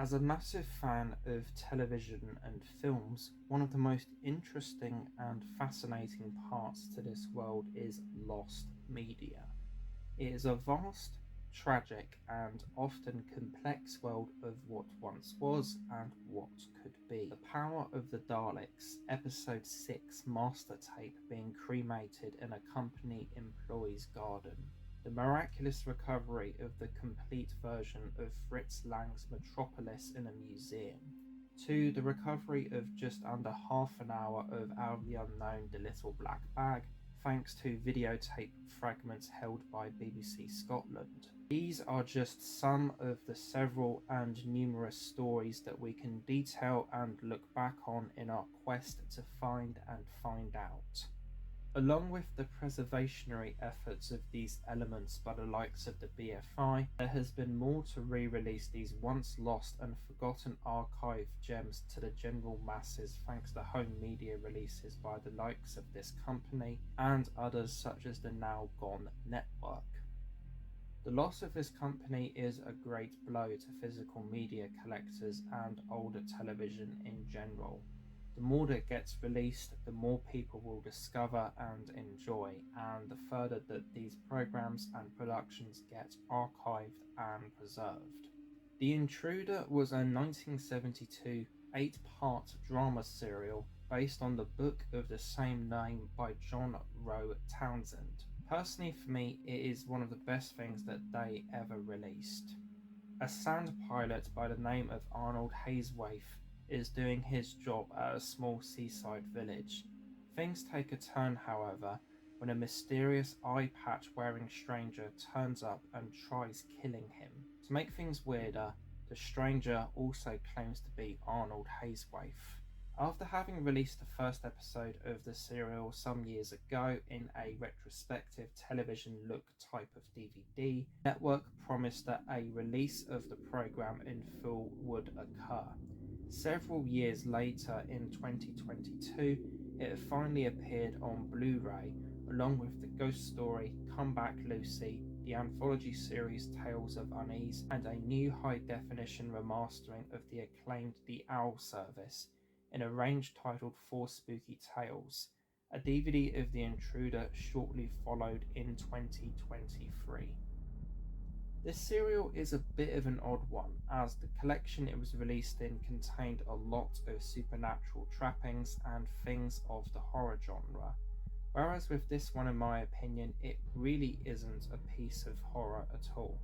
As a massive fan of television and films, one of the most interesting and fascinating parts to this world is lost media. It is a vast, tragic, and often complex world of what once was and what could be. The Power of the Daleks, Episode 6 master tape being cremated in a company employee's garden. The miraculous recovery of the complete version of Fritz Lang's Metropolis in a museum, to the recovery of just under half an hour of Out of the Unknown The Little Black Bag, thanks to videotape fragments held by BBC Scotland. These are just some of the several and numerous stories that we can detail and look back on in our quest to find and find out. Along with the preservationary efforts of these elements by the likes of the BFI, there has been more to re-release these once lost and forgotten archive gems to the general masses thanks to home media releases by the likes of this company and others such as the now gone network. The loss of this company is a great blow to physical media collectors and older television in general. The more that gets released, the more people will discover and enjoy, and the further that these programs and productions get archived and preserved. The Intruder was a 1972 8-part drama serial based on the book of the same name by John Rowe Townsend. Personally for me, it is one of the best things that they ever released. A sand pilot by the name of Arnold Hayeswaith is doing his job at a small seaside village. Things take a turn, however, when a mysterious eye patch wearing stranger turns up and tries killing him. To make things weirder, the stranger also claims to be Arnold Hayeswaith. After having released the first episode of the serial some years ago in a retrospective television look type of DVD, Network promised that a release of the program in full would occur. Several years later, in 2022, it finally appeared on Blu-ray, along with the ghost story Come Back Lucy, the anthology series Tales of Unease, and a new high-definition remastering of the acclaimed The Owl Service, in a range titled Four Spooky Tales. A DVD of The Intruder shortly followed in 2023. This serial is a bit of an odd one, as the collection it was released in contained a lot of supernatural trappings and things of the horror genre, whereas with this one, in my opinion, it really isn't a piece of horror at all.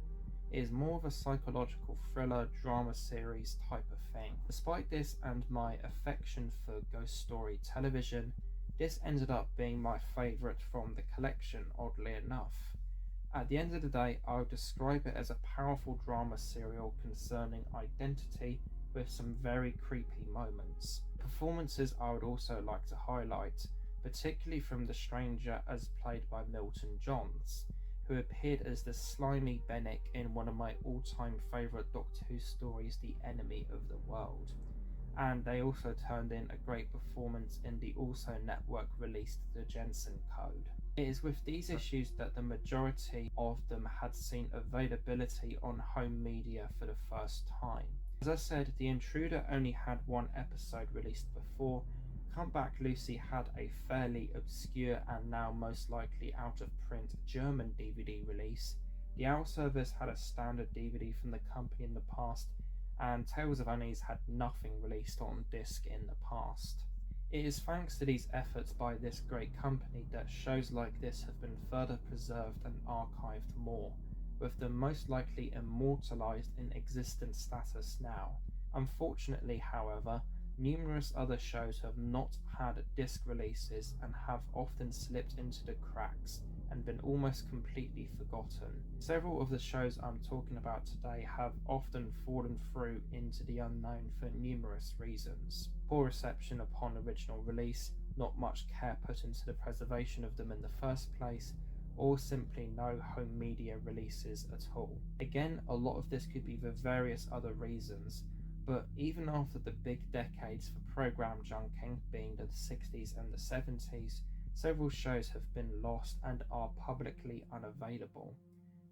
It is more of a psychological thriller drama series type of thing. Despite this and my affection for ghost story television, this ended up being my favourite from the collection, oddly enough. At the end of the day, I would describe it as a powerful drama serial concerning identity with some very creepy moments. Performances I would also like to highlight, particularly from the stranger as played by Milton Johns, who appeared as the slimy Bennick in one of my all-time favourite Doctor Who stories, The Enemy of the World. And they also turned in a great performance in the also network released The Jensen Code. It is with these issues that the majority of them had seen availability on home media for the first time. As I said, The Intruder only had one episode released before. Come Back Lucy had a fairly obscure and now most likely out of print German DVD release. The Owl Service had a standard DVD from the company in the past, and Tales of Unease had nothing released on disc in the past. It is thanks to these efforts by this great company that shows like this have been further preserved and archived more, with them most likely immortalised in existent status now. Unfortunately, however, numerous other shows have not had disc releases and have often slipped into the cracks and been almost completely forgotten. Several of the shows I'm talking about today have often fallen through into the unknown for numerous reasons. Poor reception upon original release, not much care put into the preservation of them in the first place, or simply no home media releases at all. Again, a lot of this could be for various other reasons, but even after the big decades for program junking, being the 60s and the 70s, several shows have been lost and are publicly unavailable.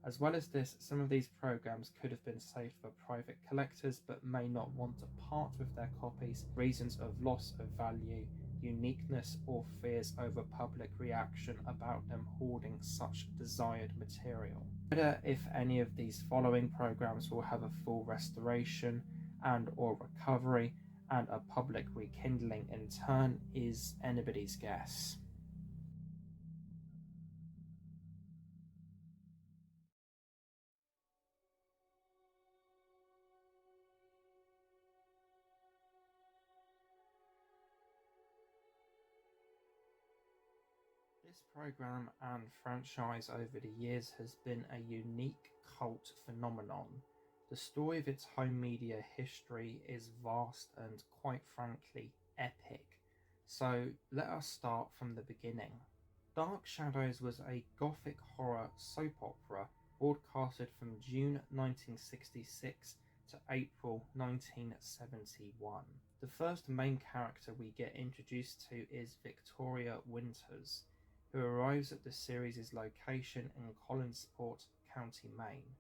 As well as this, some of these programs could have been saved for private collectors but may not want to part with their copies for reasons of loss of value, uniqueness, or fears over public reaction about them hoarding such desired material. Whether if any of these following programs will have a full restoration and or recovery and a public rekindling in turn is anybody's guess. This program and franchise over the years has been a unique cult phenomenon. The story of its home media history is vast and, quite frankly, epic. So let us start from the beginning. Dark Shadows was a gothic horror soap opera broadcasted from June 1966 to April 1971. The first main character we get introduced to is Victoria Winters, who arrives at the series' location in Collinsport, County Maine,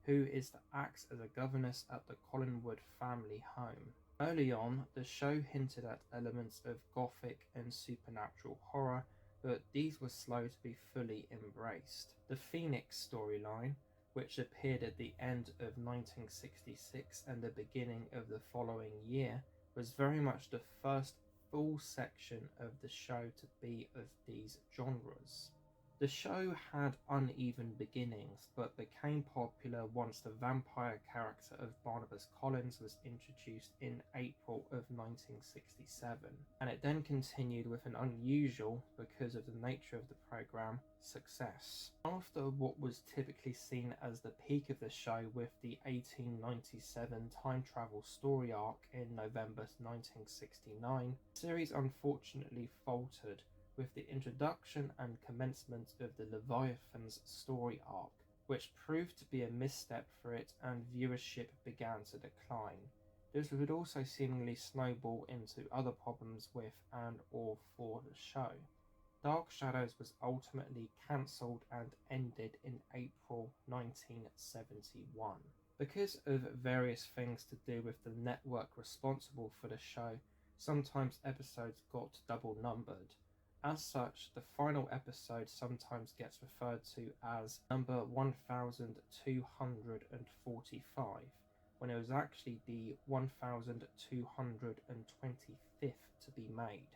who is to act as a governess at the Collinwood family home. Early on, the show hinted at elements of gothic and supernatural horror, but these were slow to be fully embraced. The Phoenix storyline, which appeared at the end of 1966 and the beginning of the following year, was very much the first full section of the show to be of these genres. The show had uneven beginnings, but became popular once the vampire character of Barnabas Collins was introduced in April of 1967, and it then continued with an unusual, because of the nature of the program, success. After what was typically seen as the peak of the show with the 1897 time travel story arc in November 1969, the series unfortunately faltered with the introduction and commencement of the Leviathan's story arc, which proved to be a misstep for it and viewership began to decline. This would also seemingly snowball into other problems with and or for the show. Dark Shadows was ultimately cancelled and ended in April 1971. Because of various things to do with the network responsible for the show, sometimes episodes got double numbered. As such, the final episode sometimes gets referred to as number 1245, when it was actually the 1225th to be made.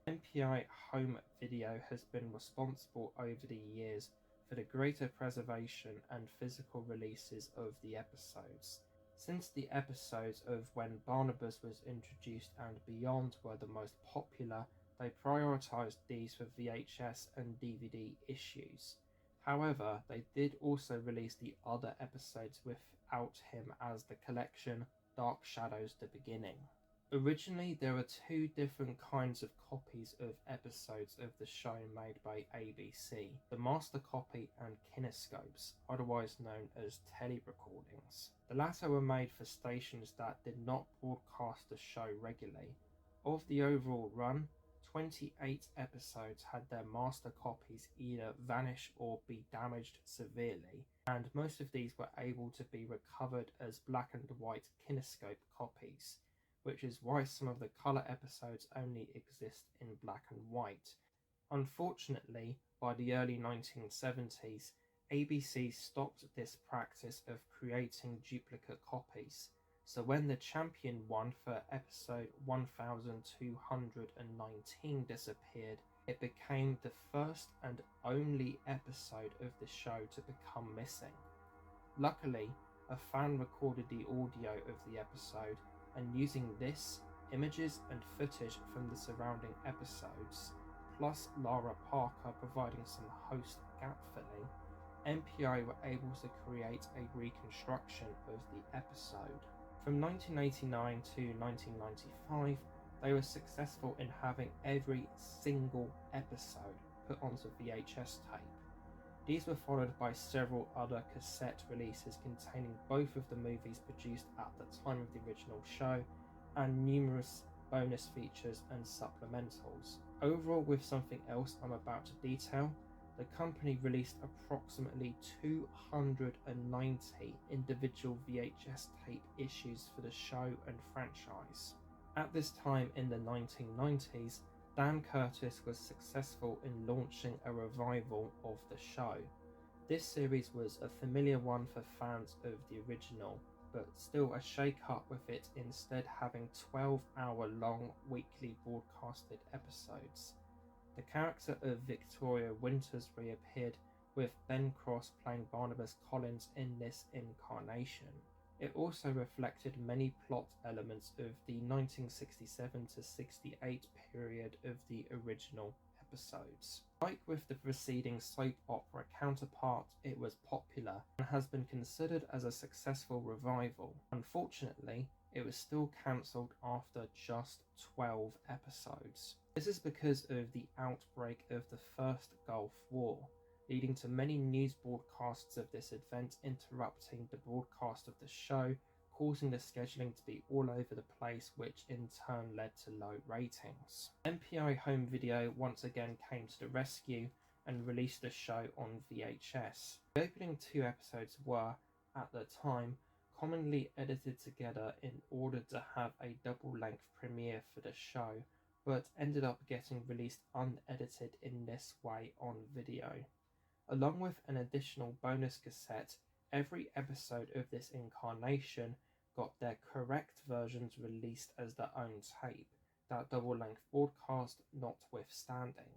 MPI Home Video has been responsible over the years for the greater preservation and physical releases of the episodes. Since the episodes of when Barnabas was introduced and beyond were the most popular, they prioritised these for VHS and DVD issues. However, they did also release the other episodes without him as the collection Dark Shadows: The Beginning. Originally, there were two different kinds of copies of episodes of the show made by ABC, the master copy and kinescopes, otherwise known as telerecordings. The latter were made for stations that did not broadcast the show regularly. Of the overall run, 28 episodes had their master copies either vanish or be damaged severely, and most of these were able to be recovered as black and white kinescope copies, which is why some of the colour episodes only exist in black and white. Unfortunately, by the early 1970s, ABC stopped this practice of creating duplicate copies. So when the champion won for episode 1219 disappeared, it became the first and only episode of the show to become missing. Luckily, a fan recorded the audio of the episode, and using this, images and footage from the surrounding episodes, plus Lara Parker providing some host gap filling, MPI were able to create a reconstruction of the episode. From 1989 to 1995, they were successful in having every single episode put onto VHS tape. These were followed by several other cassette releases containing both of the movies produced at the time of the original show, and numerous bonus features and supplementals. Overall, with something else I'm about to detail, the company released approximately 290 individual VHS tape issues for the show and franchise. At this time in the 1990s, Dan Curtis was successful in launching a revival of the show. This series was a familiar one for fans of the original, but still a shake-up with it instead having 12-hour-long weekly broadcasted episodes. The character of Victoria Winters reappeared, with Ben Cross playing Barnabas Collins in this incarnation. It also reflected many plot elements of the 1967 to 68 period of the original episodes. Like with the preceding soap opera counterpart, it was popular and has been considered as a successful revival. Unfortunately, it was still cancelled after just 12 episodes. This is because of the outbreak of the First Gulf War, leading to many news broadcasts of this event interrupting the broadcast of the show, causing the scheduling to be all over the place, which in turn led to low ratings. MPI Home Video once again came to the rescue and released the show on VHS. The opening 2 episodes were, at the time, commonly edited together in order to have a double-length premiere for the show, but ended up getting released unedited in this way on video. Along with an additional bonus cassette, every episode of this incarnation got their correct versions released as their own tape, that double-length broadcast notwithstanding.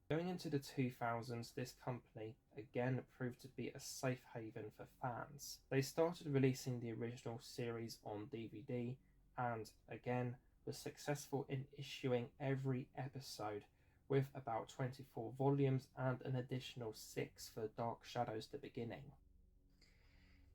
Going into the 2000s, this company again proved to be a safe haven for fans. They started releasing the original series on DVD and, again, was successful in issuing every episode, with about 24 volumes and an additional 6 for Dark Shadows: The Beginning.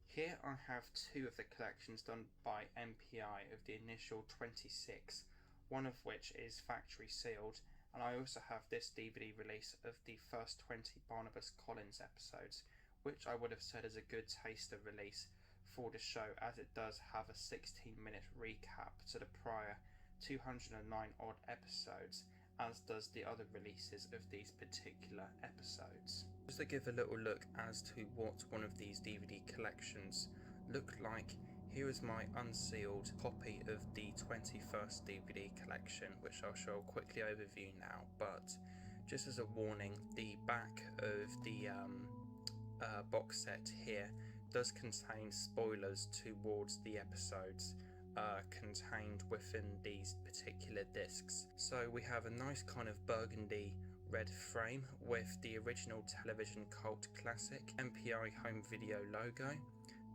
Here I have 2 of the collections done by MPI of the initial 26, one of which is factory sealed, and I also have this DVD release of the first 20 Barnabas Collins episodes, which I would have said is a good taster release for the show, as it does have a 16-minute recap to the prior 209 odd episodes, as does the other releases of these particular episodes. Just to give a little look as to what one of these DVD collections looked like, here is my unsealed copy of the 21st DVD collection, which I'll show a quickly overview now, but just as a warning, the back of the box set here does contain spoilers towards the episodes contained within these particular discs. So we have a nice kind of burgundy red frame with the original television cult classic MPI Home Video logo.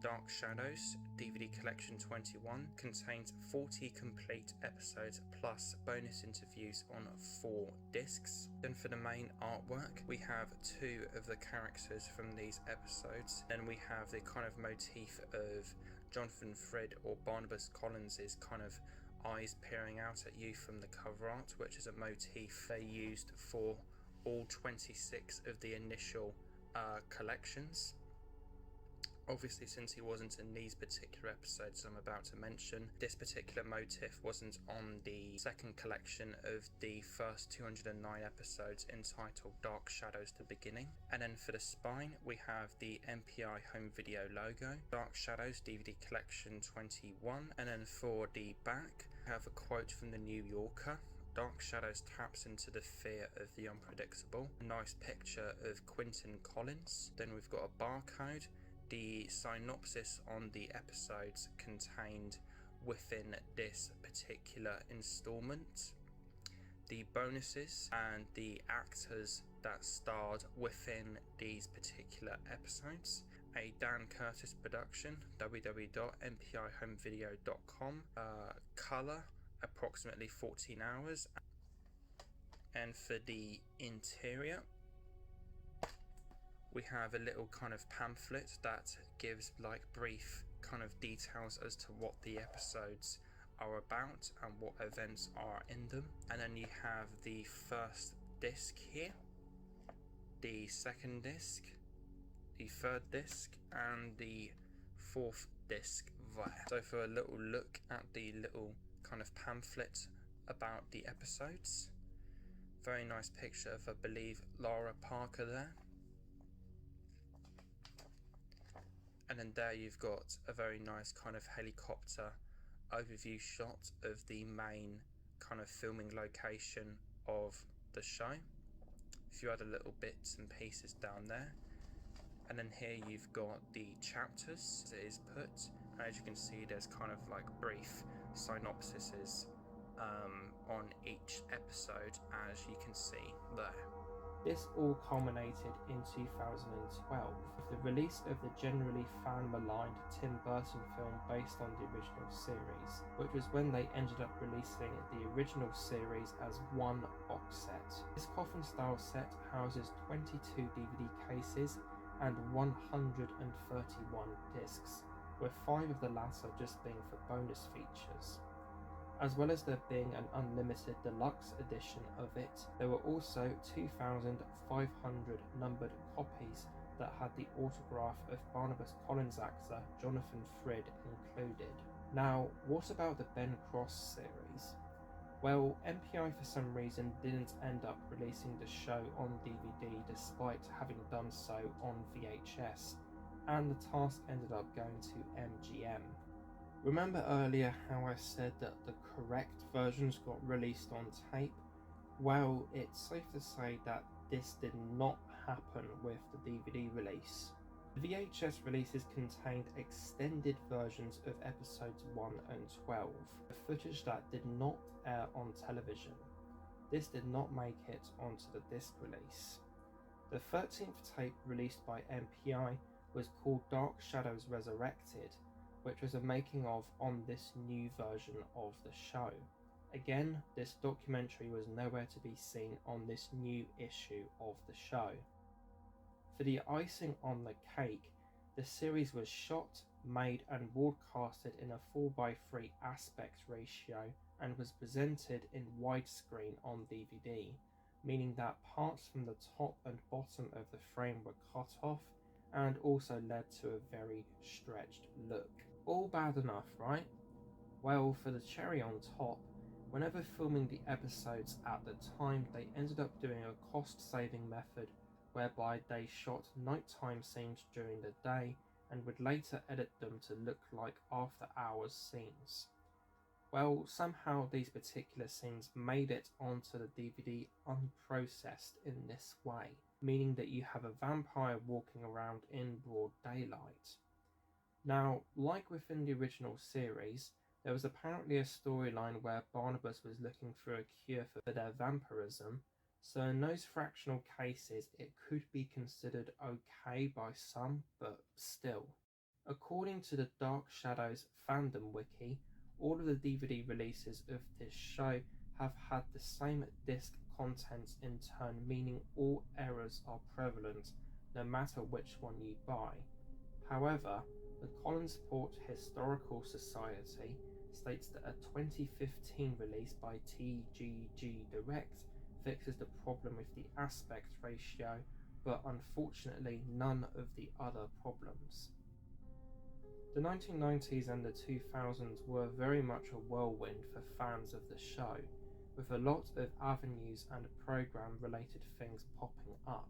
Dark Shadows DVD Collection 21 contains 40 complete episodes plus bonus interviews on 4 discs. Then for the main artwork, we have 2 of the characters from these episodes. Then we have the kind of motif of Jonathan Frid or Barnabas Collins' kind of eyes peering out at you from the cover art, which is a motif they used for all 26 of the initial collections. Obviously, since he wasn't in these particular episodes I'm about to mention, this particular motif wasn't on the second collection of the first 209 episodes entitled Dark Shadows: The Beginning. And then for the spine, we have the MPI Home Video logo, Dark Shadows DVD Collection 21. And then for the back, we have a quote from the New Yorker. Dark Shadows taps into the fear of the unpredictable. A nice picture of Quentin Collins. Then we've got a barcode. The synopsis on the episodes contained within this particular installment, the bonuses and the actors that starred within these particular episodes, a Dan Curtis production, www.mpihomevideo.com, colour approximately 14 hours, and for the interior we have a little kind of pamphlet that gives like brief kind of details as to what the episodes are about and what events are in them. And then you have the first disc here, the second disc, the third disc, and the fourth disc there. So for a little look at the little kind of pamphlet about the episodes, very nice picture of, I believe, Laura Parker there. then there you've got a very nice kind of helicopter overview shot of the main kind of filming location of the show. A few other little bits and pieces down there. And then here you've got the chapters, as it is put. And as you can see, there's kind of like brief synopsises on each episode, as you can see there. This all culminated in 2012 with the release of the generally fan-maligned Tim Burton film based on the original series, which was when they ended up releasing the original series as one box set. This coffin-style set houses 22 DVD cases and 131 discs, with 5 of the latter just being for bonus features. As well as there being an unlimited deluxe edition of it, there were also 2,500 numbered copies that had the autograph of Barnabas Collins actor Jonathan Frid included. Now, what about the Ben Cross series? Well, MPI for some reason didn't end up releasing the show on DVD despite having done so on VHS, and the task ended up going to MGM. Remember earlier how I said that the correct versions got released on tape? Well, it's safe to say that this did not happen with the DVD release. The VHS releases contained extended versions of episodes 1 and 12, the footage that did not air on television. This did not make it onto the disc release. The 13th tape released by MPI was called Dark Shadows Resurrected, which was a making of on this new version of the show. Again, this documentary was nowhere to be seen on this new issue of the show. For the icing on the cake, the series was shot, made and broadcasted in a 4:3 aspect ratio and was presented in widescreen on DVD, meaning that parts from the top and bottom of the frame were cut off and also led to a very stretched look. All bad enough, right? Well, for the cherry on top, whenever filming the episodes at the time, they ended up doing a cost-saving method whereby they shot nighttime scenes during the day and would later edit them to look like after-hours scenes. Well, somehow these particular scenes made it onto the DVD unprocessed in this way, meaning that you have a vampire walking around in broad daylight. Now, like within the original series, there was apparently a storyline where Barnabas was looking for a cure for their vampirism, so in those fractional cases it could be considered okay by some, but still. According to the Dark Shadows fandom wiki, all of the DVD releases of this show have had the same disc contents in turn, meaning all errors are prevalent no matter which one you buy. However, the Collinsport Historical Society states that a 2015 release by TGG Direct fixes the problem with the aspect ratio, but unfortunately none of the other problems. The 1990s and the 2000s were very much a whirlwind for fans of the show, with a lot of avenues and program-related things popping up.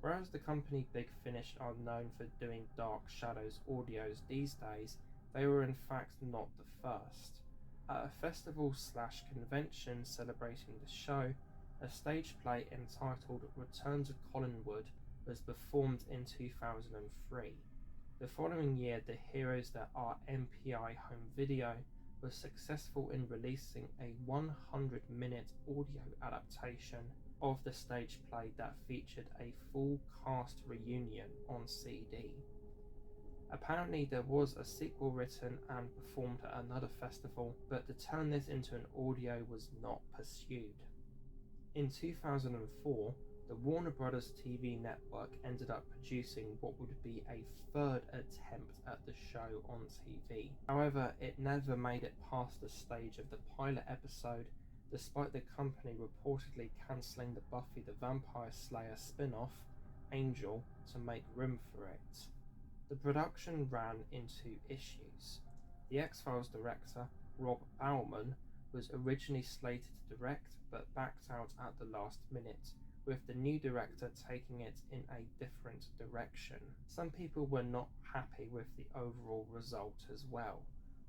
Whereas the company Big Finish are known for doing Dark Shadows audios these days, they were in fact not the first. At a festival/convention celebrating the show, a stage play entitled Return to Collinwood was performed in 2003. The following year, the Heroes That Are MPI home video was successful in releasing a 100-minute audio adaptation of the stage play that featured a full cast reunion on CD. Apparently there was a sequel written and performed at another festival, but to turn this into an audio was not pursued. In 2004, the Warner Brothers TV network ended up producing what would be a third attempt at the show on TV. However, it never made it past the stage of the pilot episode, despite the company reportedly cancelling the Buffy the Vampire Slayer spin-off, Angel, to make room for it. The production ran in 2 issues. The X-Files director, Rob Bauman, was originally slated to direct but backed out at the last minute, with the new director taking it in a different direction. Some people were not happy with the overall result as well,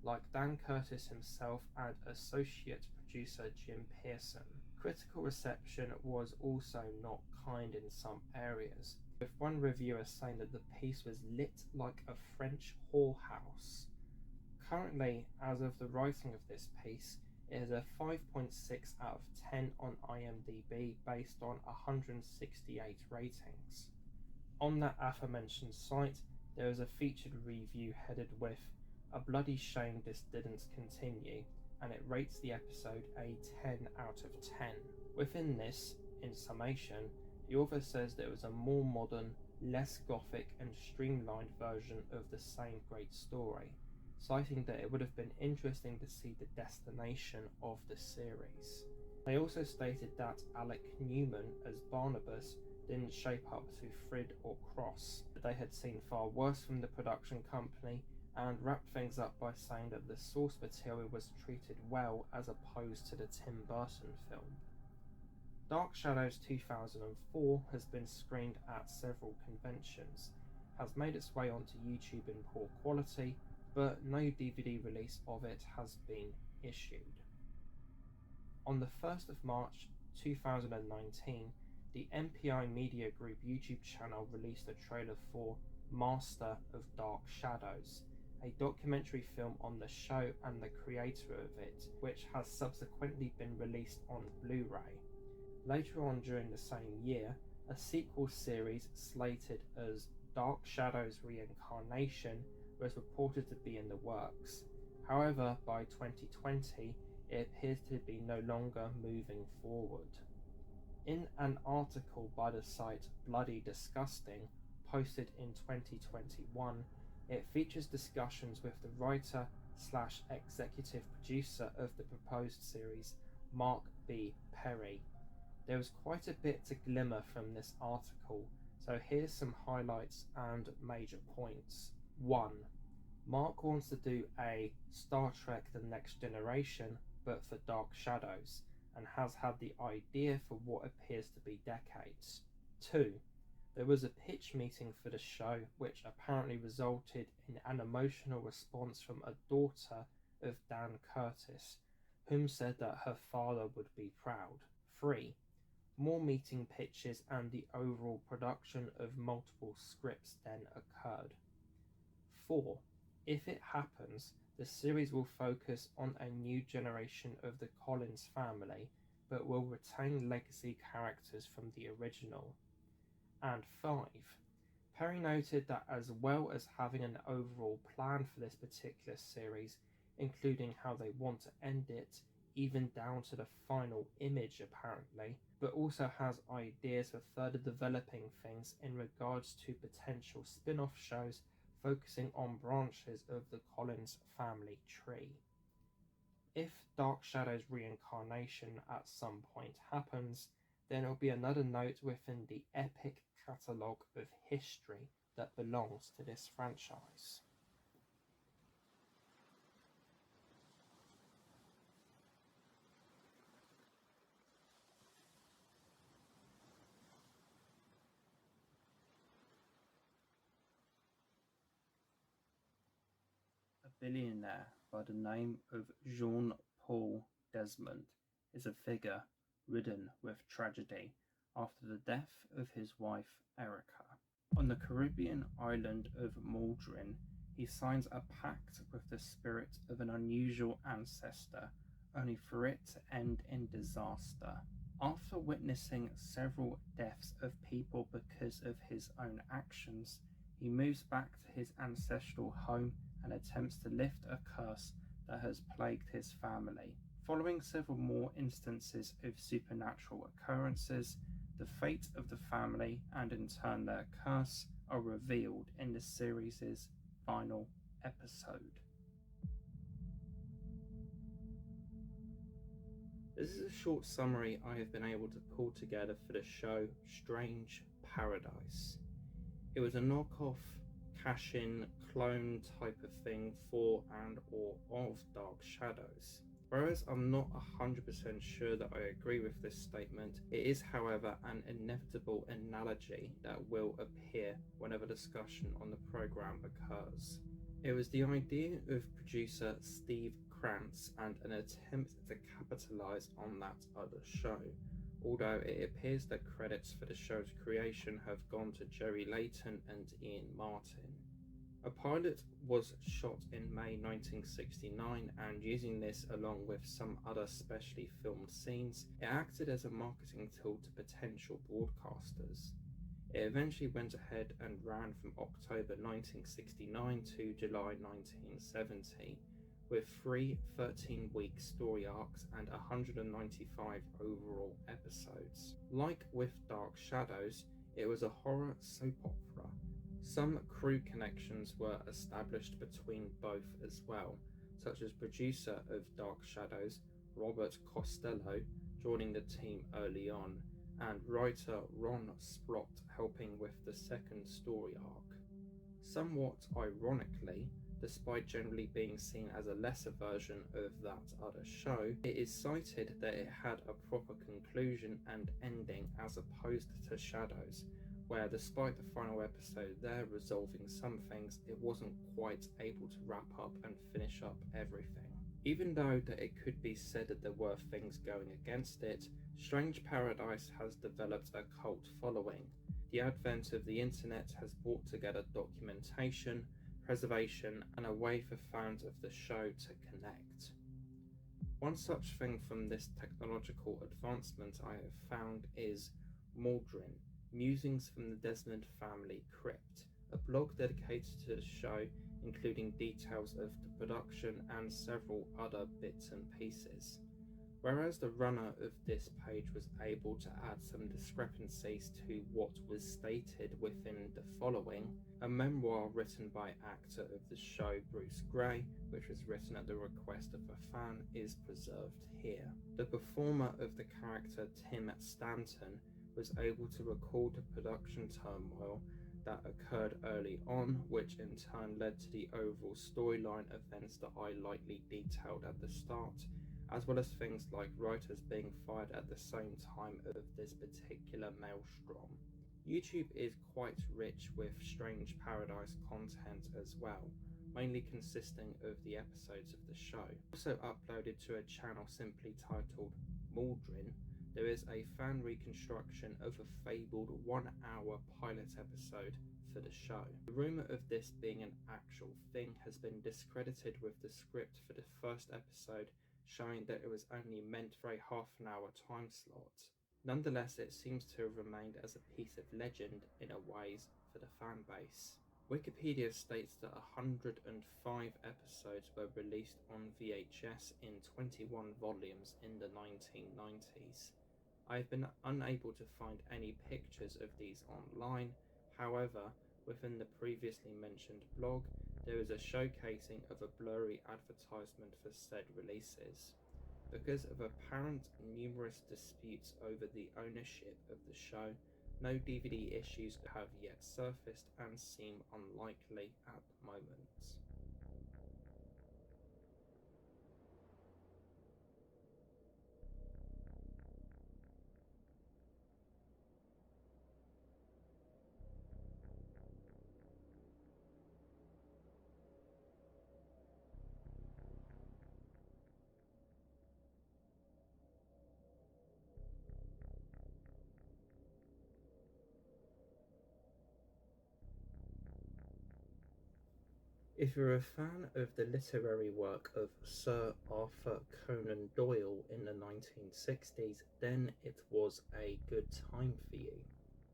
like Dan Curtis himself and associate producer Jim Pearson. Critical reception was also not kind in some areas, with one reviewer saying that the piece was lit like a French whorehouse. Currently, as of the writing of this piece, it is a 5.6 out of 10 on IMDb based on 168 ratings. On that aforementioned site, there is a featured review headed with "A bloody shame this didn't continue," and it rates the episode a 10 out of 10. Within this, in summation, the author says that it was a more modern, less gothic and streamlined version of the same great story, citing that it would have been interesting to see the destination of the series. They also stated that Alec Newman as Barnabas didn't shape up to Frid or Cross, that they had seen far worse from the production company, and wrapped things up by saying that the source material was treated well as opposed to the Tim Burton film. Dark Shadows 2004 has been screened at several conventions, has made its way onto YouTube in poor quality, but no DVD release of it has been issued. On the 1st of March 2019, the MPI Media Group YouTube channel released a trailer for Master of Dark Shadows, a documentary film on the show and the creator of it, which has subsequently been released on Blu-ray. Later on during the same year, a sequel series slated as Dark Shadows Reincarnation was reported to be in the works. However, by 2020, it appears to be no longer moving forward. In an article by the site Bloody Disgusting, posted in 2021, it features discussions with the writer/executive producer of the proposed series, Mark B. Perry. There was quite a bit to glimmer from this article, so here's some highlights and major points. 1. Mark wants to do a Star Trek The Next Generation, but for Dark Shadows, and has had the idea for what appears to be decades. 2. There was a pitch meeting for the show, which apparently resulted in an emotional response from a daughter of Dan Curtis, whom said that her father would be proud. 3. More meeting pitches and the overall production of multiple scripts then occurred. 4. If it happens, the series will focus on a new generation of the Collins family, but will retain legacy characters from the original. And 5. Perry noted that as well as having an overall plan for this particular series, including how they want to end it, even down to the final image apparently, but also has ideas for further developing things in regards to potential spin-off shows focusing on branches of the Collins family tree. If Dark Shadows Reincarnation at some point happens, then it'll be another note within the epic catalogue of history that belongs to this franchise. A billionaire by the name of Jean-Paul Desmond is a figure ridden with tragedy after the death of his wife Erica. On the Caribbean island of Maldron, he signs a pact with the spirit of an unusual ancestor, only for it to end in disaster. After witnessing several deaths of people because of his own actions, he moves back to his ancestral home and attempts to lift a curse that has plagued his family. Following several more instances of supernatural occurrences, the fate of the family and in turn their curse are revealed in the series' final episode. This is a short summary I have been able to pull together for the show Strange Paradise. It was a knockoff, cash-in, clone type of thing for and or of Dark Shadows. Whereas I'm not 100% sure that I agree with this statement, it is, however, an inevitable analogy that will appear whenever discussion on the program occurs. It was the idea of producer Steve Krantz and an attempt to capitalize on that other show, although it appears that credits for the show's creation have gone to Jerry Layton and Ian Martin. A pilot was shot in May 1969, and using this along with some other specially filmed scenes, it acted as a marketing tool to potential broadcasters. It eventually went ahead and ran from October 1969 to July 1970, with 3 13-week story arcs and 195 overall episodes. Like with Dark Shadows, it was a horror soap opera. Some crew connections were established between both as well, such as producer of Dark Shadows, Robert Costello, joining the team early on, and writer Ron Splott helping with the second story arc. Somewhat ironically, despite generally being seen as a lesser version of that other show, it is cited that it had a proper conclusion and ending as opposed to Shadows, where despite the final episode there resolving some things, it wasn't quite able to wrap up and finish up everything. Even though that it could be said that there were things going against it, Strange Paradise has developed a cult following. The advent of the internet has brought together documentation, preservation, and a way for fans of the show to connect. One such thing from this technological advancement I have found is Maldron, Musings from the Desmond Family Crypt, a blog dedicated to the show, including details of the production and several other bits and pieces. Whereas the runner of this page was able to add some discrepancies to what was stated within the following, a memoir written by actor of the show Bruce Gray, which was written at the request of a fan, is preserved here. The performer of the character Tim Stanton was able to recall the production turmoil that occurred early on, which in turn led to the overall storyline events that I lightly detailed at the start, as well as things like writers being fired at the same time of this particular maelstrom. YouTube is quite rich with Strange Paradise content as well, mainly consisting of the episodes of the show. Also uploaded to a channel simply titled Maldron, there is a fan reconstruction of a fabled 1-hour pilot episode for the show. The rumour of this being an actual thing has been discredited, with the script for the first episode showing that it was only meant for a half-an-hour time slot. Nonetheless, it seems to have remained as a piece of legend in a ways for the fan base. Wikipedia states that 105 episodes were released on VHS in 21 volumes in the 1990s. I have been unable to find any pictures of these online. However, within the previously mentioned blog, there is a showcasing of a blurry advertisement for said releases. Because of apparent numerous disputes over the ownership of the show, no DVD issues have yet surfaced and seem unlikely at the moment. If you're a fan of the literary work of Sir Arthur Conan Doyle in the 1960s, then it was a good time for you.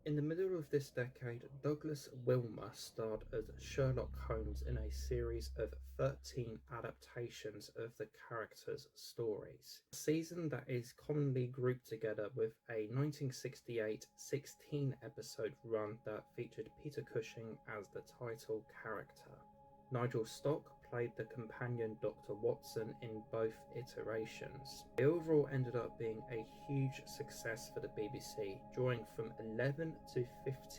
In the middle of this decade, Douglas Wilmer starred as Sherlock Holmes in a series of 13 adaptations of the character's stories. A season that is commonly grouped together with a 1968 16-episode run that featured Peter Cushing as the title character. Nigel Stock played the companion Dr. Watson in both iterations. They overall ended up being a huge success for the BBC, drawing from 11 to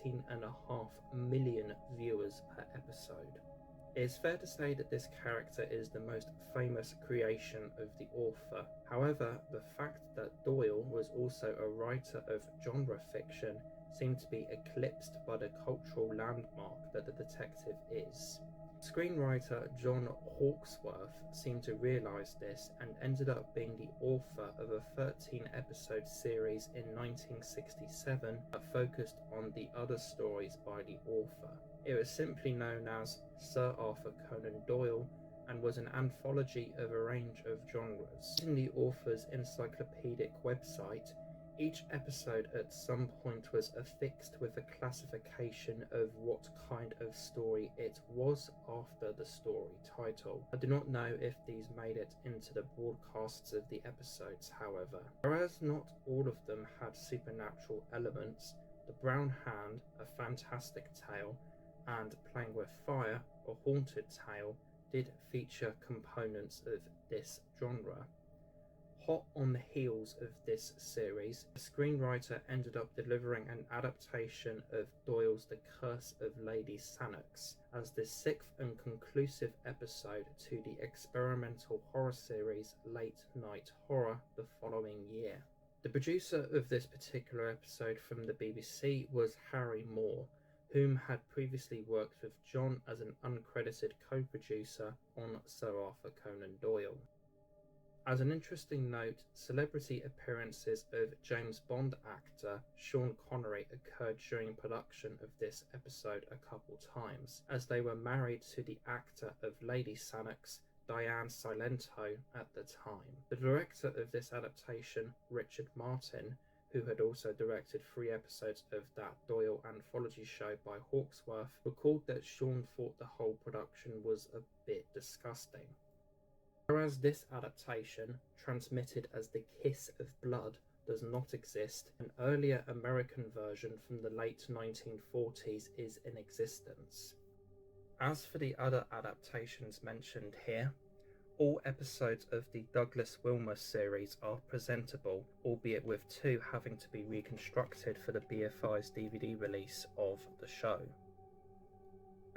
15.5 million viewers per episode. It is fair to say that this character is the most famous creation of the author. However, the fact that Doyle was also a writer of genre fiction seemed to be eclipsed by the cultural landmark that the detective is. Screenwriter John Hawksworth seemed to realise this and ended up being the author of a 13-episode series in 1967 that focused on the other stories by the author. It was simply known as Sir Arthur Conan Doyle and was an anthology of a range of genres. In the author's encyclopedic website, each episode at some point was affixed with a classification of what kind of story it was after the story title. I do not know if these made it into the broadcasts of the episodes, however. Whereas not all of them had supernatural elements, The Brown Hand, A Fantastic Tale, and Playing with Fire, A Haunted Tale did feature components of this genre. Hot on the heels of this series, the screenwriter ended up delivering an adaptation of Doyle's The Curse of Lady Sannox as the 6th and conclusive episode to the experimental horror series Late Night Horror the following year. The producer of this particular episode from the BBC was Harry Moore, whom had previously worked with John as an uncredited co-producer on Sir Arthur Conan Doyle. As an interesting note, celebrity appearances of James Bond actor Sean Connery occurred during production of this episode a couple times, as they were married to the actor of Lady Sannox, Diane Silento, at the time. The director of this adaptation, Richard Martin, who had also directed 3 episodes of that Doyle anthology show by Hawksworth, recalled that Sean thought the whole production was a bit disgusting. Whereas this adaptation, transmitted as The Kiss of Blood, does not exist, an earlier American version from the late 1940s is in existence. As for the other adaptations mentioned here, all episodes of the Douglas Wilmer series are presentable, albeit with 2 having to be reconstructed for the BFI's DVD release of the show.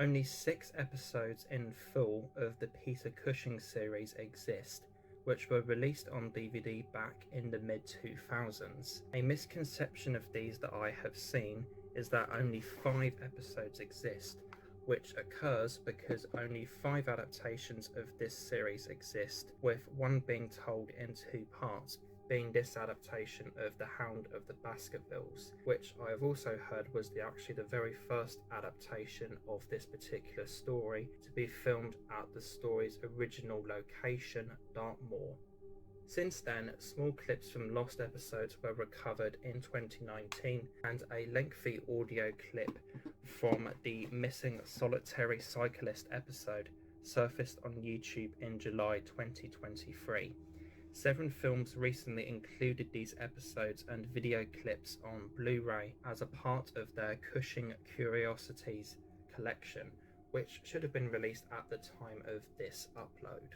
Only 6 episodes in full of the Peter Cushing series exist, which were released on DVD back in the mid-2000s. A misconception of these that I have seen is that only 5 episodes exist, which occurs because only 5 adaptations of this series exist, with one being told in 2 parts, being this adaptation of The Hound of the Baskervilles, which I have also heard was actually the very first adaptation of this particular story to be filmed at the story's original location, Dartmoor. Since then, small clips from lost episodes were recovered in 2019, and a lengthy audio clip from the Missing Solitary Cyclist episode surfaced on YouTube in July 2023. 7 Films recently included these episodes and video clips on Blu-ray as a part of their Cushing Curiosities collection, which should have been released at the time of this upload.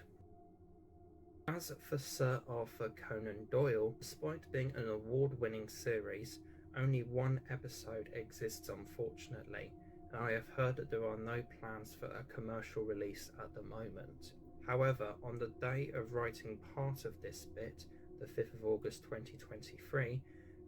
As for Sir Arthur Conan Doyle, despite being an award-winning series, only 1 episode exists unfortunately, and I have heard that there are no plans for a commercial release at the moment. However, on the day of writing part of this bit, the 5th of August 2023,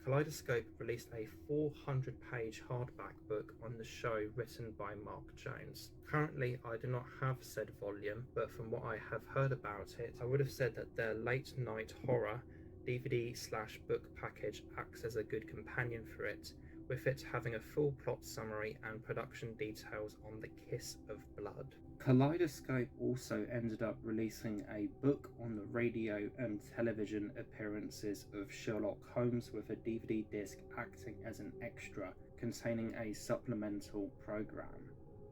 Kaleidoscope released a 400-page hardback book on the show written by Mark Jones. Currently, I do not have said volume, but from what I have heard about it, I would have said that their Late Night Horror DVD/book package acts as a good companion for it, with it having a full plot summary and production details on The Kiss of Blood. Kaleidoscope also ended up releasing a book on the radio and television appearances of Sherlock Holmes, with a DVD disc acting as an extra, containing a supplemental program.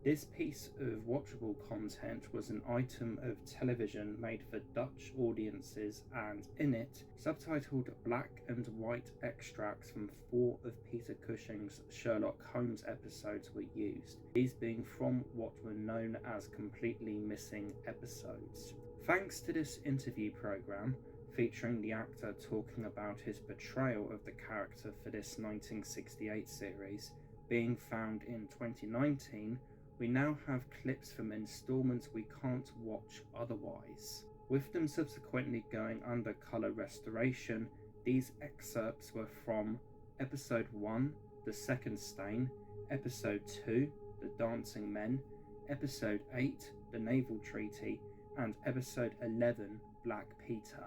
This piece of watchable content was an item of television made for Dutch audiences, and in it, subtitled black and white extracts from 4 of Peter Cushing's Sherlock Holmes episodes were used, these being from what were known as completely missing episodes. Thanks to this interview program, featuring the actor talking about his portrayal of the character for this 1968 series, being found in 2019, we now have clips from installments we can't watch otherwise. With them subsequently going under colour restoration, these excerpts were from Episode 1, The Second Stain, Episode 2, The Dancing Men, Episode 8, The Naval Treaty, and Episode 11, Black Peter.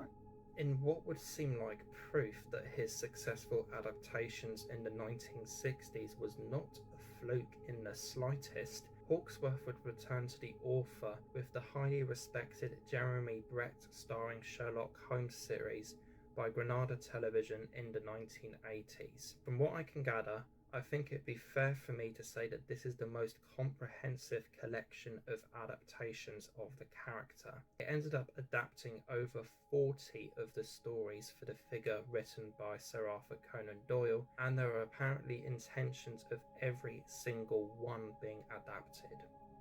In what would seem like proof that his successful adaptations in the 1960s was not a fluke in the slightest, Hawksworth would return to the author with the highly respected Jeremy Brett starring Sherlock Holmes series by Granada Television in the 1980s. From what I can gather, I think it'd be fair for me to say that this is the most comprehensive collection of adaptations of the character. It ended up adapting over 40 of the stories for the figure written by Sir Arthur Conan Doyle, and there are apparently intentions of every single one being adapted.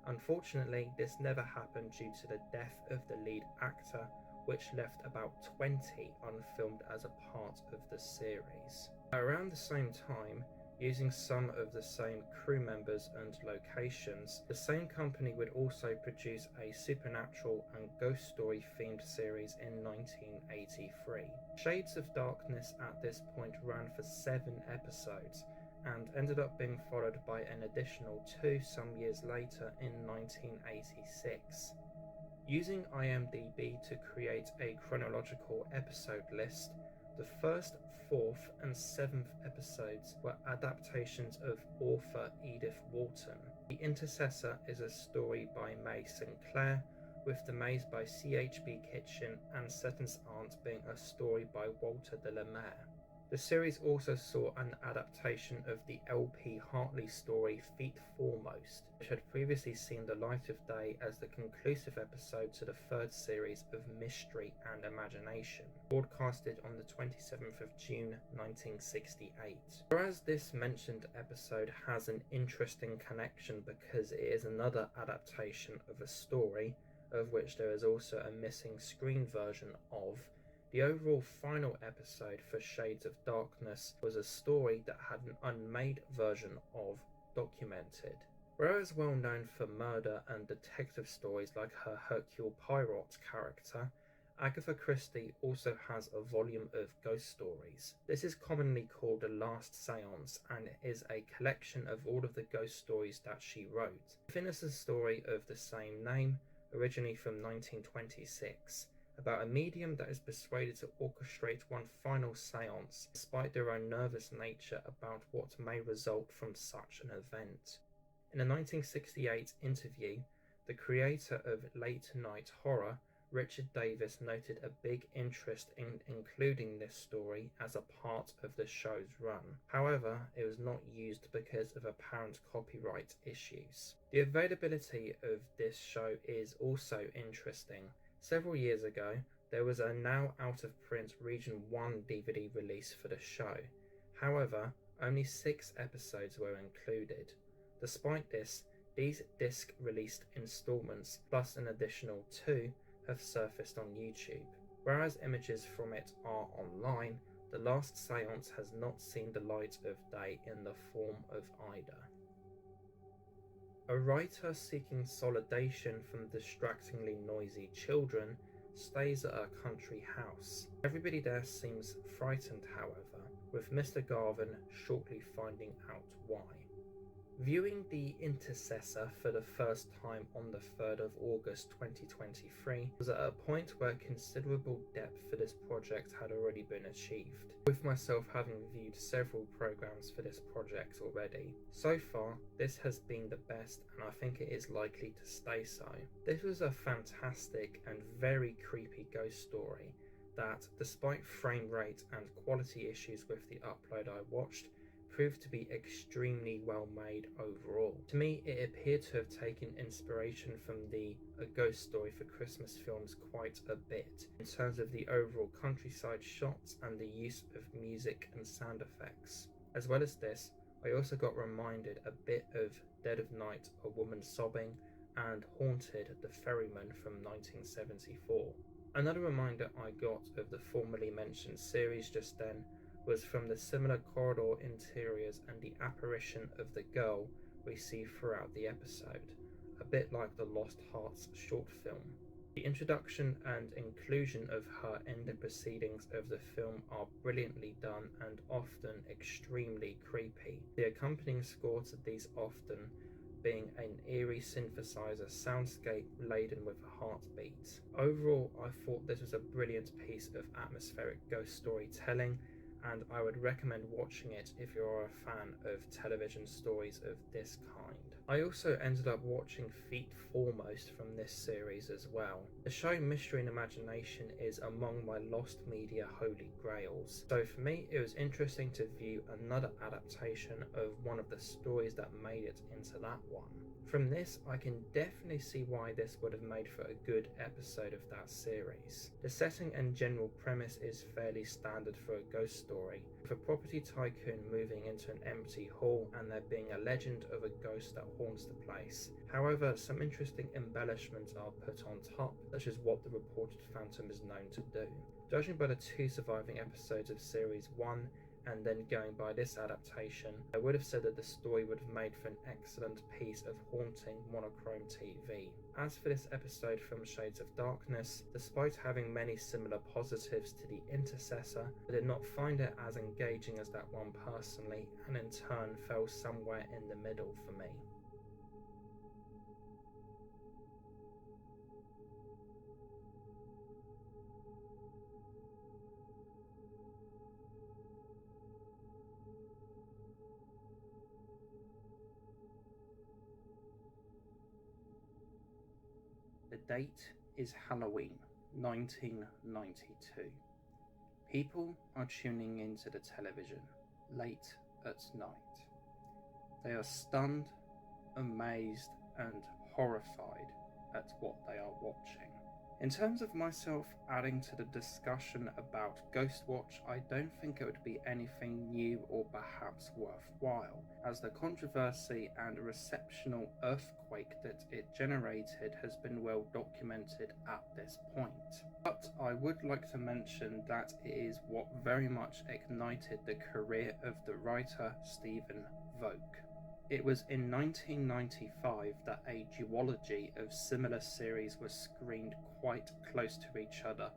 Unfortunately, this never happened due to the death of the lead actor, which left about 20 unfilmed as a part of the series. Around the same time, using some of the same crew members and locations, the same company would also produce a supernatural and ghost story themed series in 1983. Shades of Darkness at this point ran for 7 episodes and ended up being followed by an additional 2 some years later in 1986. Using IMDb to create a chronological episode list, the first, 4th and 7th episodes were adaptations of author Edith Wharton. The Intercessor is a story by May Sinclair, with The Maze by C.H.B. Kitchen and Seton's Aunt being a story by Walter de la Mare. The series also saw an adaptation of the L.P. Hartley story Feet Foremost, which had previously seen the light of day as the conclusive episode to the 3rd series of Mystery and Imagination, broadcasted on the 27th of June 1968. Whereas this mentioned episode has an interesting connection because it is another adaptation of a story, of which there is also a missing screen version of, the overall final episode for Shades of Darkness was a story that had an unmade version of documented. Whereas well known for murder and detective stories like her Hercule Poirot character, Agatha Christie also has a volume of ghost stories. This is commonly called The Last Seance and is a collection of all of the ghost stories that she wrote. Within is a story of the same name, originally from 1926. About a medium that is persuaded to orchestrate one final seance, despite their own nervous nature about what may result from such an event. In a 1968 interview, the creator of late night horror, Richard Davis, noted a big interest in including this story as a part of the show's run. However, it was not used because of apparent copyright issues. The availability of this show is also interesting. Several years ago, there was a now out-of-print Region 1 DVD release for the show. However, only 6 episodes were included. Despite this, these disc-released installments, plus an additional 2, have surfaced on YouTube. Whereas images from it are online, The Last Seance has not seen the light of day in the form of either. A writer seeking solidation from distractingly noisy children stays at a country house. Everybody there seems frightened, however, with Mr. Garvin shortly finding out why. Viewing The Intercessor for the first time on the 3rd of August 2023 was at a point where considerable depth for this project had already been achieved, with myself having viewed several programs for this project already. So far, this has been the best and I think it is likely to stay so. This was a fantastic and very creepy ghost story that, despite frame rate and quality issues with the upload I watched, proved to be extremely well made overall. To me, it appeared to have taken inspiration from the A Ghost Story for Christmas films quite a bit, in terms of the overall countryside shots and the use of music and sound effects. As well as this, I also got reminded a bit of Dead of Night, A Woman Sobbing, and Haunted, the Ferryman from 1974. Another reminder I got of the formerly mentioned series just then was from the similar corridor interiors and the apparition of the girl we see throughout the episode. bit like the Lost Hearts short film. The introduction and inclusion of her in the proceedings of the film are brilliantly done and often extremely creepy. The accompanying score to these often being an eerie synthesizer soundscape laden with a heartbeat. Overall, I thought this was a brilliant piece of atmospheric ghost storytelling, and I would recommend watching it if you are a fan of television stories of this kind. I also ended up watching Feet Foremost from this series as well. The show Mystery and Imagination is among my lost media holy grails, so for me it was interesting to view another adaptation of one of the stories that made it into that one. From this, I can definitely see why this would have made for a good episode of that series. The setting and general premise is fairly standard for a ghost story, with a property tycoon moving into an empty hall and there being a legend of a ghost that haunts the place. However, some interesting embellishments are put on top, such as what the reported phantom is known to do. Judging by the 2 surviving episodes of Series 1, and then going by this adaptation, I would have said that the story would have made for an excellent piece of haunting monochrome TV. As for this episode from Shades of Darkness, despite having many similar positives to The Intercessor, I did not find it as engaging as that one personally, and in turn fell somewhere in the middle for me. The date is Halloween, 1992. People are tuning into the television late at night. They are stunned, amazed, and horrified at what they are watching. In terms of myself adding to the discussion about Ghostwatch, I don't think it would be anything new or perhaps worthwhile, as the controversy and receptional earthquake that it generated has been well documented at this point. But I would like to mention that it is what very much ignited the career of the writer Stephen Volk. It was in 1995 that a duology of similar series was screened quite close to each other,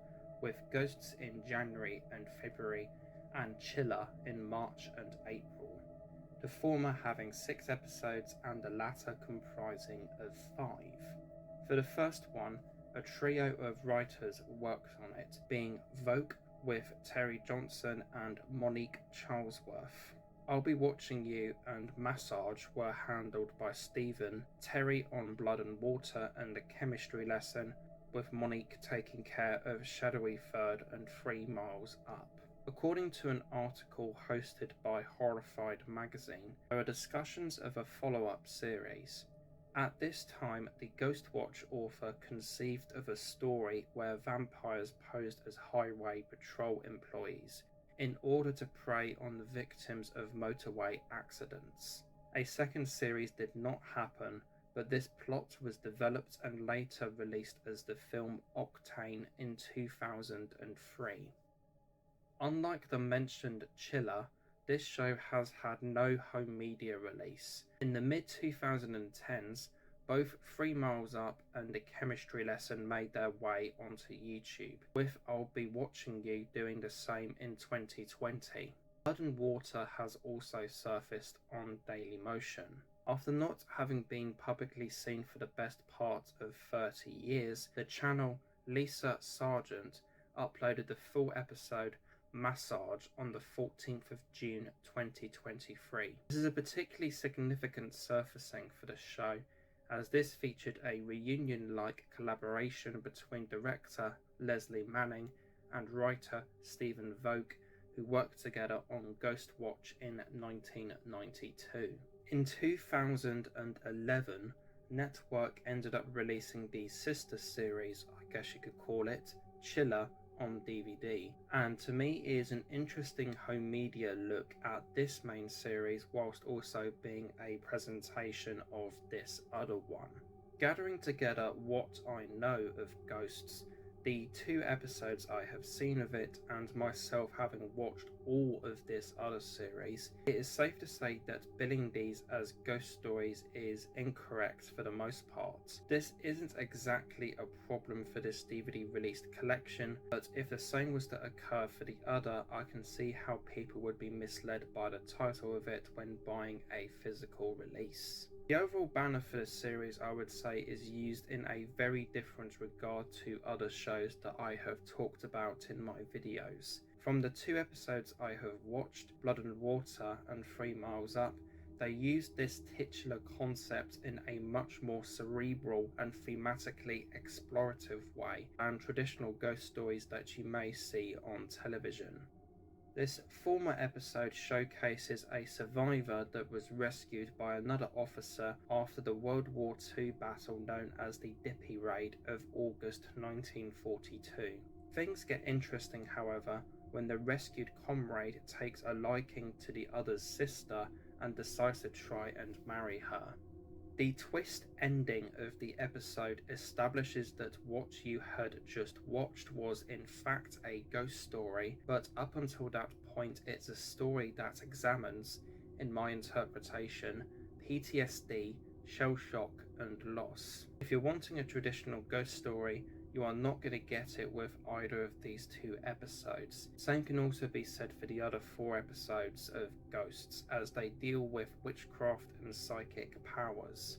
with Ghosts in January and February and Chiller in March and April, the former having 6 episodes and the latter comprising of 5. For the first one, a trio of writers worked on it, being Volk with Terry Johnson and Monique Charlesworth. I'll Be Watching You and Massage were handled by Stephen, Terry on Blood and Water and the chemistry lesson, with Monique taking care of Shadowy Third and 3 Miles Up. According to an article hosted by Horrified magazine, there are discussions of a follow-up series. At this time, the Ghostwatch author conceived of a story where vampires posed as highway patrol employees in order to prey on the victims of motorway accidents. A second series did not happen, but this plot was developed and later released as the film Octane in 2003. Unlike the mentioned Chiller, this show has had no home media release. In the mid-2010s, both 3 Miles Up and The Chemistry Lesson made their way onto YouTube, with I'll Be Watching You doing the same in 2020. Blood and Water has also surfaced on Dailymotion. After not having been publicly seen for the best part of 30 years, the channel Lisa Sargent uploaded the full episode Massage on the 14th of June 2023. This is a particularly significant surfacing for the show, as this featured a reunion-like collaboration between director Leslie Manning and writer Stephen Volk, who worked together on Ghostwatch in 1992. In 2011, Network ended up releasing the sister series, I guess you could call it, Chiller, on DVD, and to me is an interesting home media look at this main series whilst also being a presentation of this other one. Gathering together what I know of ghosts, The 2 episodes I have seen of it, and myself having watched all of this other series, it is safe to say that billing these as ghost stories is incorrect for the most part. This isn't exactly a problem for this DVD released collection, but if the same was to occur for the other, I can see how people would be misled by the title of it when buying a physical release. The overall banner for this series, I would say, is used in a very different regard to other shows that I have talked about in my videos. From the 2 episodes I have watched, Blood and Water and 3 Miles Up, they used this titular concept in a much more cerebral and thematically explorative way than traditional ghost stories that you may see on television. This former episode showcases a survivor that was rescued by another officer after the World War II battle known as the Dippy Raid of August 1942. Things get interesting, however, when the rescued comrade takes a liking to the other's sister and decides to try and marry her. The twist ending of the episode establishes that what you had just watched was in fact a ghost story, but up until that point it's a story that examines, in my interpretation, PTSD, shell shock and loss. If you're wanting a traditional ghost story, you are not going to get it with either of these 2 episodes. Same can also be said for the other 4 episodes of Ghosts, as they deal with witchcraft and psychic powers.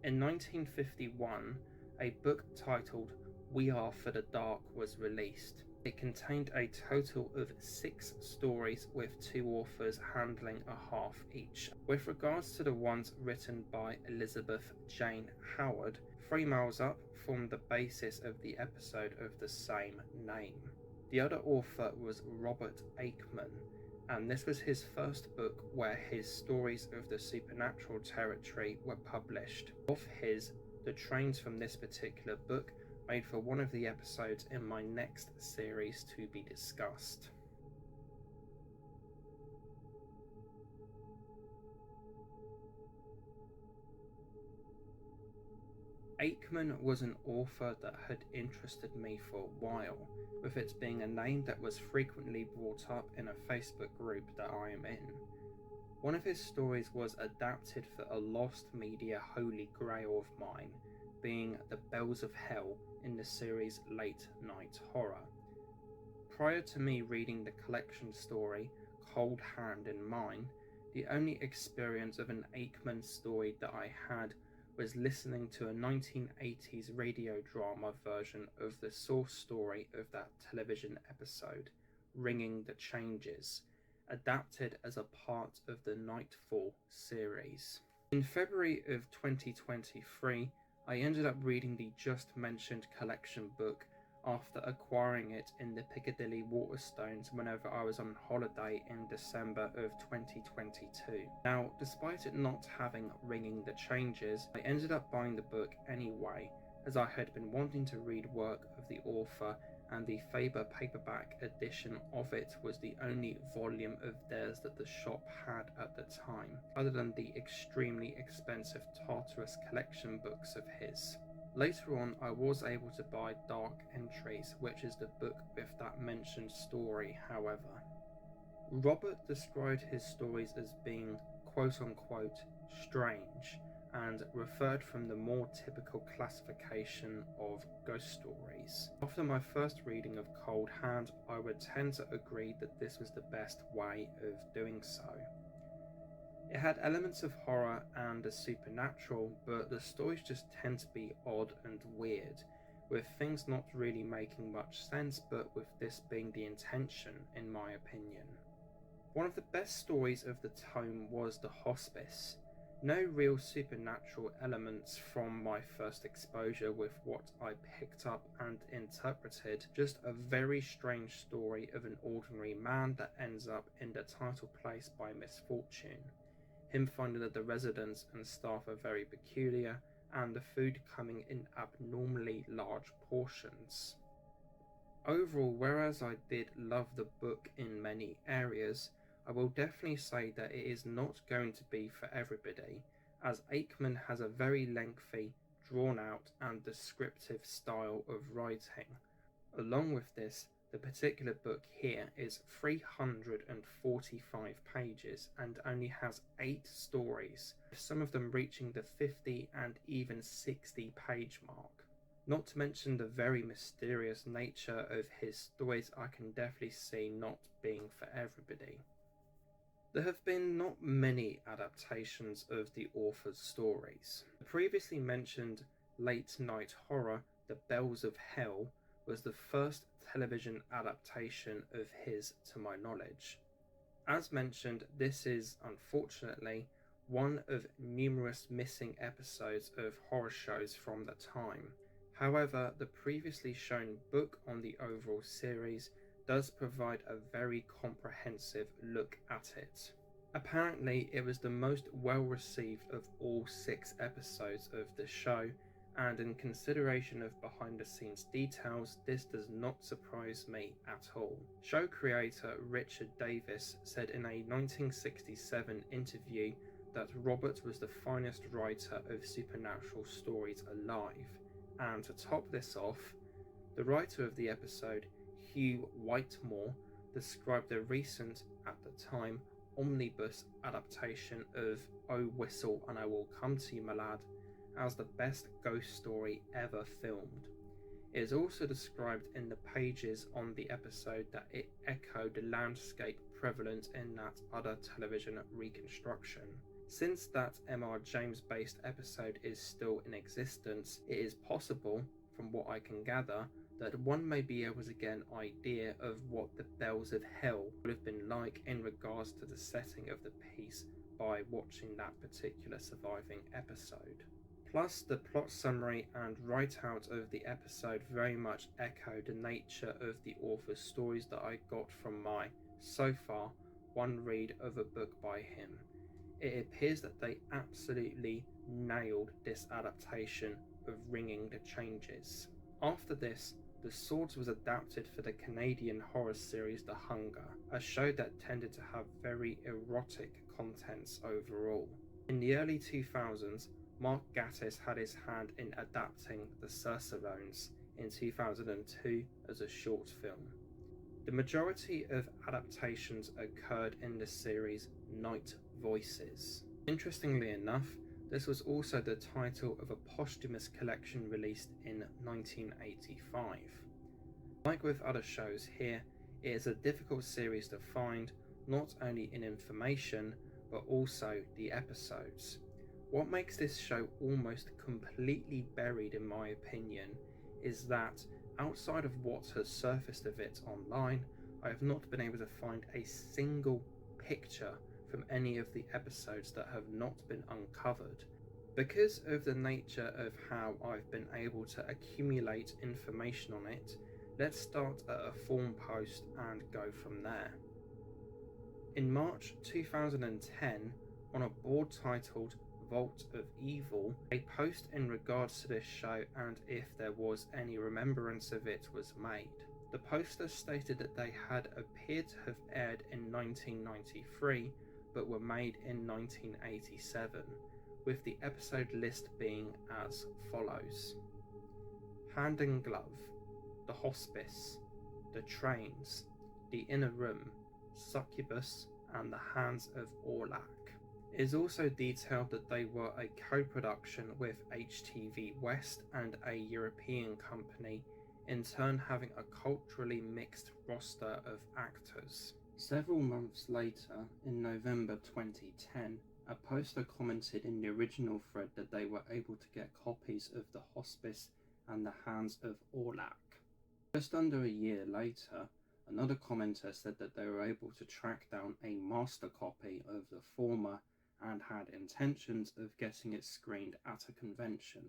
In 1951, a book titled We Are for the Dark was released. It contained a total of 6 stories with 2 authors handling a half each. With regards to the ones written by Elizabeth Jane Howard, 3 Miles Up formed the basis of the episode of the same name. The other author was Robert Aickman, and this was his first book where his stories of the supernatural territory were published. Of his, the trains from this particular book made for one of the episodes in my next series to be discussed. Aickman was an author that had interested me for a while, with it being a name that was frequently brought up in a Facebook group that I am in. One of his stories was adapted for a lost media holy grail of mine, being The Bells of Hell in the series Late Night Horror. Prior to me reading the collection story Cold Hand in Mine, the only experience of an Aickman story that I had was listening to a 1980s radio drama version of the source story of that television episode, Ringing the Changes, adapted as a part of the Nightfall series. In February of 2023, I ended up reading the just mentioned collection book after acquiring it in the Piccadilly Waterstones whenever I was on holiday in December of 2022. Now, despite it not having Ringing the Changes, I ended up buying the book anyway, as I had been wanting to read work of the author, and the Faber paperback edition of it was the only volume of theirs that the shop had at the time, other than the extremely expensive Tartarus collection books of his. Later on, I was able to buy Dark Entries, which is the book with that mentioned story, however. Robert described his stories as being quote-unquote strange, and referred from the more typical classification of ghost stories. After my first reading of Cold Hand, I would tend to agree that this was the best way of doing so. It had elements of horror and the supernatural, but the stories just tend to be odd and weird, with things not really making much sense, but with this being the intention, in my opinion. One of the best stories of the tome was The Hospice. No real supernatural elements from my first exposure with what I picked up and interpreted, just a very strange story of an ordinary man that ends up in the title place by misfortune. Him finding that the residents and staff are very peculiar, and the food coming in abnormally large portions. Overall, whereas I did love the book in many areas, I will definitely say that it is not going to be for everybody, as Aickman has a very lengthy, drawn-out and descriptive style of writing. Along with this, the particular book here is 345 pages and only has 8 stories, some of them reaching the 50 and even 60 page mark. Not to mention the very mysterious nature of his stories, I can definitely see not being for everybody. There have been not many adaptations of the author's stories. The previously mentioned late night horror, The Bells of Hell, was the first television adaptation of his to my knowledge. As mentioned, this is, unfortunately, one of numerous missing episodes of horror shows from the time. However, the previously shown book on the overall series does provide a very comprehensive look at it. Apparently, it was the most well received of all 6 episodes of the show, and in consideration of behind the scenes details, this does not surprise me at all. Show creator Richard Davis said in a 1967 interview that Robert was the finest writer of supernatural stories alive, and to top this off, the writer of the episode, Hugh Whitemore, described the recent, at the time, omnibus adaptation of Oh Whistle and I Will Come to You, My Lad, as the best ghost story ever filmed. It is also described in the pages on the episode that it echoed the landscape prevalent in that other television reconstruction. Since that M.R. James based episode is still in existence, it is possible, from what I can gather, that one may be able to get an idea of what the Bells of Hell would have been like in regards to the setting of the piece by watching that particular surviving episode. Plus, the plot summary and write-out of the episode very much echo the nature of the author's stories that I got from my, so far, one read of a book by him. It appears that they absolutely nailed this adaptation of ringing the changes. After this, The Swords was adapted for the Canadian horror series The Hunger, a show that tended to have very erotic contents overall. In the early 2000s, Mark Gatiss had his hand in adapting The Cercerones in 2002 as a short film. The majority of adaptations occurred in the series Night Voices. Interestingly enough, this was also the title of a posthumous collection released in 1985. Like with other shows here, it is a difficult series to find, not only in information, but also the episodes. What makes this show almost completely buried in my opinion is that, outside of what has surfaced of it online, I have not been able to find a single picture from any of the episodes that have not been uncovered. Because of the nature of how I've been able to accumulate information on it, let's start at a forum post and go from there. In March 2010, on a board titled Vault of Evil, a post in regards to this show and if there was any remembrance of it was made. The poster stated that they had appeared to have aired in 1993 but were made in 1987, with the episode list being as follows: Hand in Glove, The Hospice, The Trains, The Inner Room, Succubus, and The Hands of Orlac. It is also detailed that they were a co-production with HTV West and a European company, in turn having a culturally mixed roster of actors. Several months later, in November 2010, a poster commented in the original thread that they were able to get copies of The Hospice and The Hands of Orlac. Just under a year later, another commenter said that they were able to track down a master copy of the former and had intentions of getting it screened at a convention,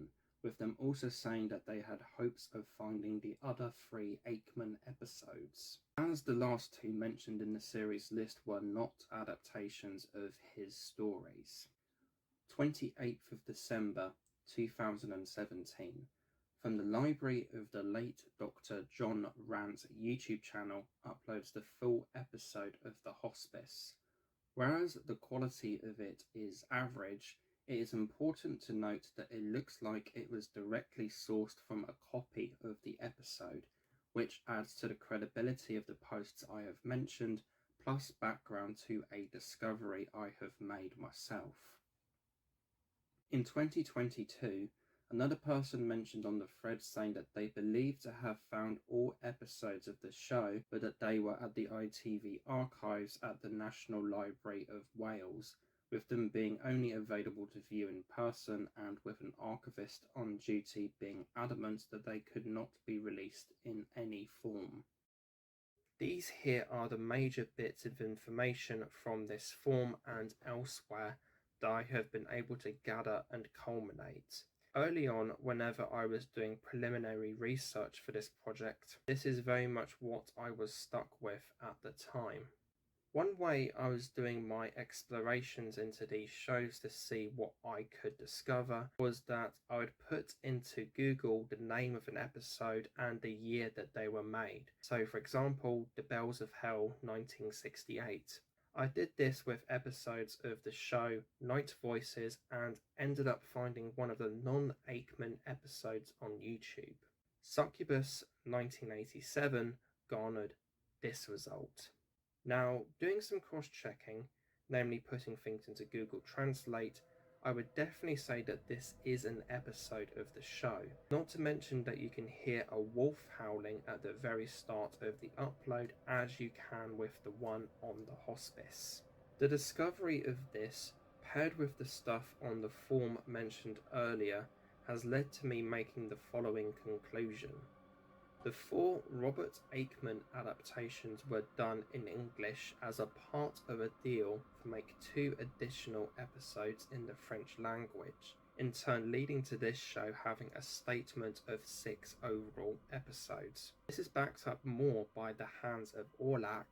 with them also saying that they had hopes of finding the other 3 Aickman episodes. As the last 2 mentioned in the series list were not adaptations of his stories. 28th of December 2017. From the library of the late Dr. John Rand's YouTube channel uploads the full episode of The Hospice. Whereas the quality of it is average, It is important to note that it looks like it was directly sourced from a copy of the episode, which adds to the credibility of the posts I have mentioned, plus background to a discovery I have made myself. In 2022, another person mentioned on the thread saying that they believed to have found all episodes of the show, but that they were at the ITV archives at the National Library of Wales, with them being only available to view in person and with an archivist on duty being adamant that they could not be released in any form. These here are the major bits of information from this form and elsewhere that I have been able to gather and culminate. Early on, whenever I was doing preliminary research for this project, this is very much what I was stuck with at the time. One way I was doing my explorations into these shows to see what I could discover was that I would put into Google the name of an episode and the year that they were made. So, for example, The Bells of Hell 1968. I did this with episodes of the show Night Voices and ended up finding one of the non-Aickman episodes on YouTube. Succubus 1987 garnered this result. Now, doing some cross-checking, namely putting things into Google Translate, I would definitely say that this is an episode of the show. Not to mention that you can hear a wolf howling at the very start of the upload, as you can with the one on the hospice. The discovery of this, paired with the stuff on the form mentioned earlier, has led to me making the following conclusion. The 4 Robert Aickman adaptations were done in English as a part of a deal to make 2 additional episodes in the French language, in turn leading to this show having a statement of 6 overall episodes. This is backed up more by The Hands of Orlac,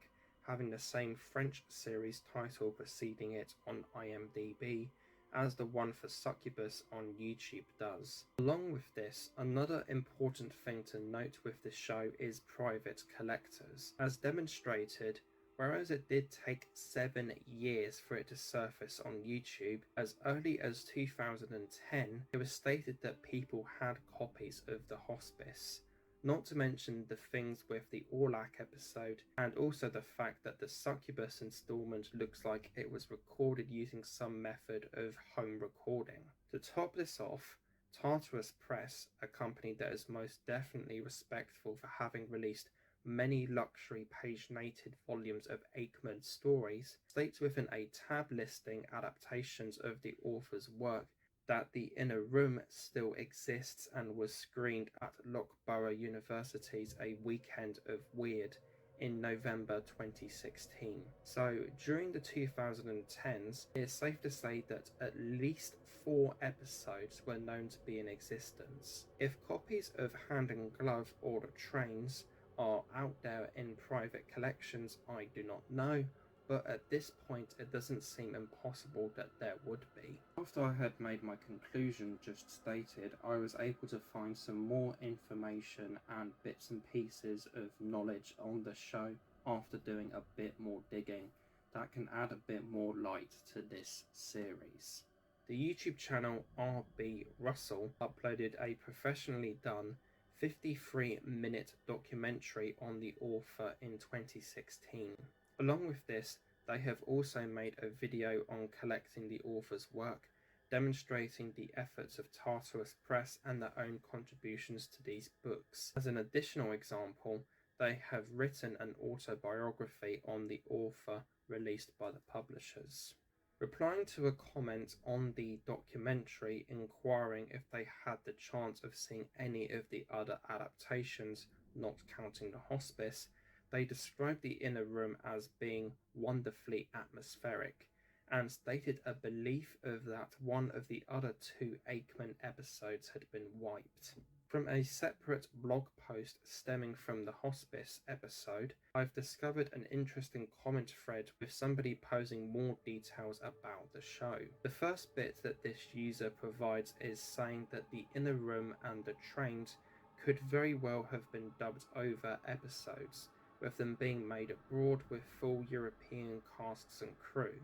having the same French series title preceding it on IMDb, as the one for Succubus on YouTube does. Along with this, another important thing to note with the show is private collectors. As demonstrated, whereas it did take 7 years for it to surface on YouTube, as early as 2010, it was stated that people had copies of The Hospice. Not to mention the things with the Orlac episode, and also the fact that the Succubus installment looks like it was recorded using some method of home recording. To top this off, Tartarus Press, a company that is most definitely respectful for having released many luxury paginated volumes of Aickman stories, states within a tab listing adaptations of the author's work that The Inner Room still exists and was screened at Loughborough University's A Weekend of Weird in November 2016. So during the 2010s, it is safe to say that at least 4 episodes were known to be in existence. If copies of Hand and Glove or The Trains are out there in private collections, I do not know, but at this point it doesn't seem impossible that there would be. After I had made my conclusion just stated, I was able to find some more information and bits and pieces of knowledge on the show after doing a bit more digging that can add a bit more light to this series. The YouTube channel RB Russell uploaded a professionally done 53-minute documentary on the author in 2016. Along with this, they have also made a video on collecting the author's work, demonstrating the efforts of Tartarus Press and their own contributions to these books. As an additional example, they have written an autobiography on the author released by the publishers. Replying to a comment on the documentary inquiring if they had the chance of seeing any of the other adaptations, not counting The Hospice, they described The Inner Room as being wonderfully atmospheric, and stated a belief of that one of the other 2 Aickman episodes had been wiped. From a separate blog post stemming from the Hospice episode, I've discovered an interesting comment thread with somebody posing more details about the show. The first bit that this user provides is saying that The Inner Room and The Trains could very well have been dubbed over episodes, with them being made abroad with full European casts and crew.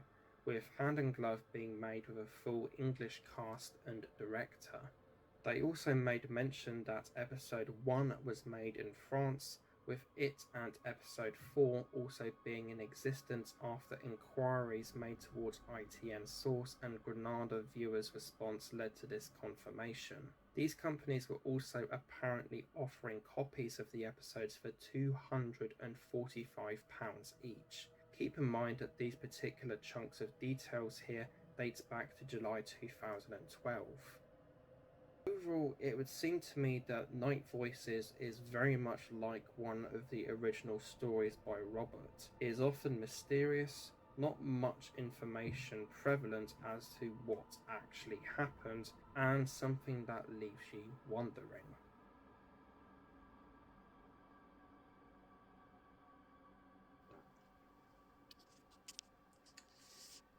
with Hand and Glove being made with a full English cast and director. They also made mention that episode 1 was made in France, with it and episode 4 also being in existence after inquiries made towards ITN source and Granada viewers' response led to this confirmation. These companies were also apparently offering copies of the episodes for £245 each. Keep in mind that these particular chunks of details here dates back to July 2012. Overall, it would seem to me that Night Voices is very much like one of the original stories by Robert. It is often mysterious, not much information prevalent as to what actually happened, and something that leaves you wondering.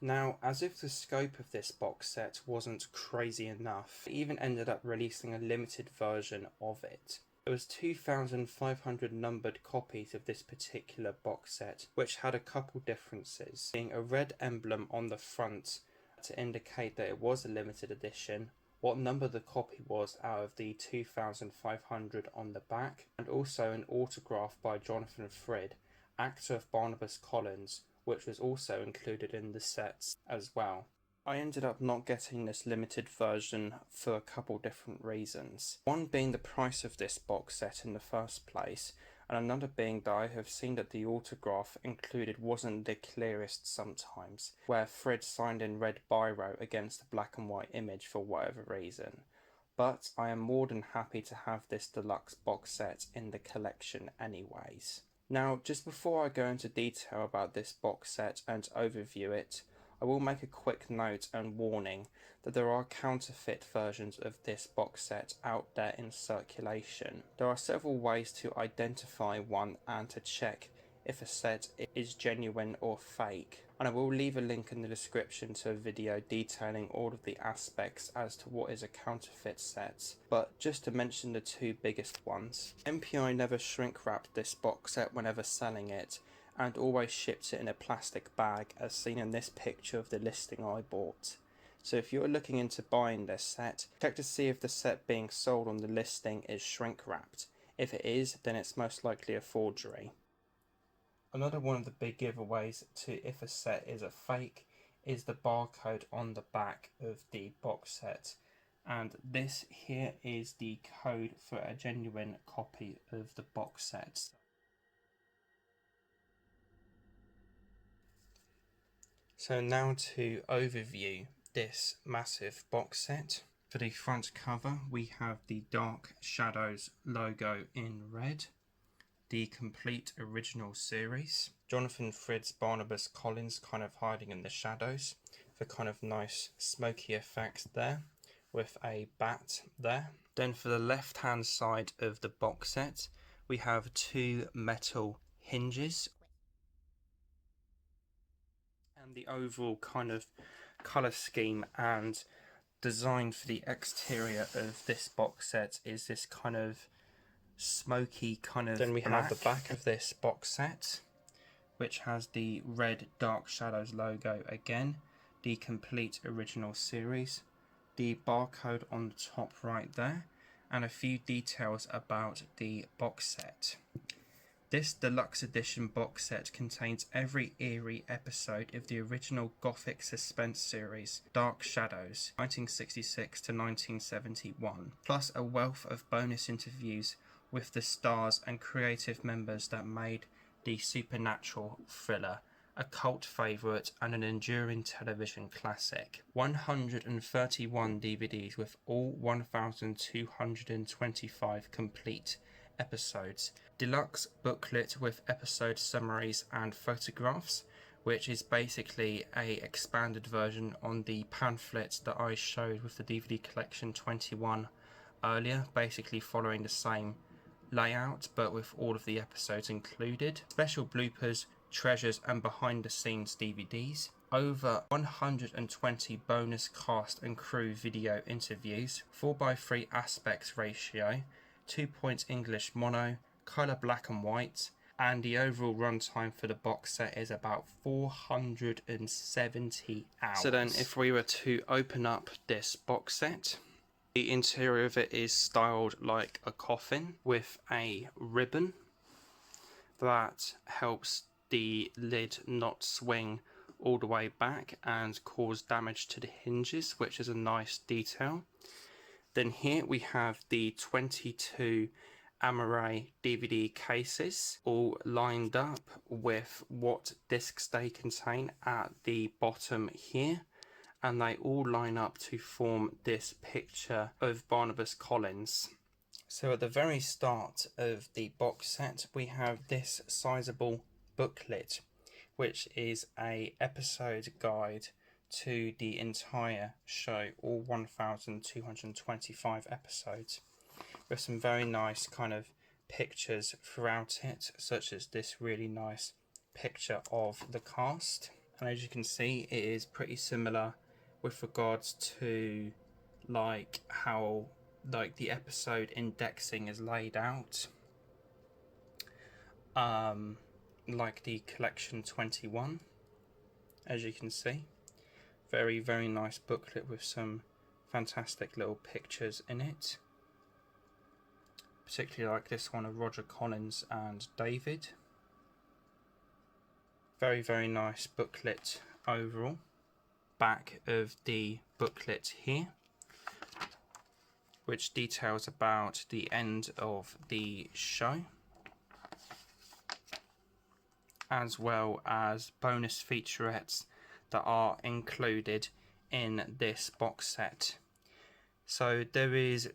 Now, as if the scope of this box set wasn't crazy enough, it even ended up releasing a limited version of it. There was 2,500 numbered copies of this particular box set, which had a couple differences, being a red emblem on the front to indicate that it was a limited edition, what number the copy was out of the 2,500 on the back, and also an autograph by Jonathan Frid, actor of Barnabas Collins, which was also included in the sets as well. I ended up not getting this limited version for a couple different reasons. One being the price of this box set in the first place, and another being that I have seen that the autograph included wasn't the clearest sometimes, where Fred signed in red biro against a black and white image for whatever reason. But I am more than happy to have this deluxe box set in the collection anyways. Now, just before I go into detail about this box set and overview it, I will make a quick note and warning that there are counterfeit versions of this box set out there in circulation. There are several ways to identify one and to check if a set is genuine or fake, and I will leave a link in the description to a video detailing all of the aspects as to what is a counterfeit set. But just to mention the two biggest ones, MPI never shrink wrapped this box set whenever selling it, and always shipped it in a plastic bag as seen in this picture of the listing I bought. So if you're looking into buying this set, check to see if the set being sold on the listing is shrink wrapped. If it is, then it's most likely a forgery. Another one of the big giveaways to if a set is a fake is the barcode on the back of the box set, and this here is the code for a genuine copy of the box set. So now to overview this massive box set. For the front cover we have the Dark Shadows logo in red, the complete original series, Jonathan Frid's Barnabas Collins kind of hiding in the shadows for kind of nice smoky effect there with a bat there. Then for the left hand side of the box set we have two metal hinges, and the overall kind of colour scheme and design for the exterior of this box set is this kind of smoky kind of Then we have the back of this box set, which has the red Dark Shadows logo again, the complete original series, the barcode on the top right there, and a few details about the box set. This deluxe edition box set contains every eerie episode of the original Gothic suspense series, Dark Shadows, 1966 to 1971, plus a wealth of bonus interviews with the stars and creative members that made the supernatural thriller a cult favourite and an enduring television classic. 131 DVDs with all 1,225 complete episodes. Deluxe booklet with episode summaries and photographs, which is basically a expanded version on the pamphlet that I showed with the DVD collection 21 earlier, basically following the same layout but with all of the episodes included. Special bloopers, treasures and behind the scenes DVDs. Over 120 bonus cast and crew video interviews, 4:3 aspects ratio, 2 point English mono, colour black and white, and the overall runtime for the box set is about 470 hours. So then if we were to open up this box set, the interior of it is styled like a coffin with a ribbon that helps the lid not swing all the way back and cause damage to the hinges, which is a nice detail. Then here we have the 22 Amaray DVD cases all lined up with what discs they contain at the bottom here, and they all line up to form this picture of Barnabas Collins. So at the very start of the box set we have this sizable booklet, which is a episode guide to the entire show, all 1225 episodes, with some very nice kind of pictures throughout it, such as this really nice picture of the cast. And as you can see, it is pretty similar with regards to like how like the episode indexing is laid out, like the collection 21, as you can see. Very, very nice booklet with some fantastic little pictures in it. Particularly like this one of Roger Collins and David. Very, very nice booklet overall. Back of the booklet here, which details about the end of the show, as well as bonus featurettes that are included in this box set. So there is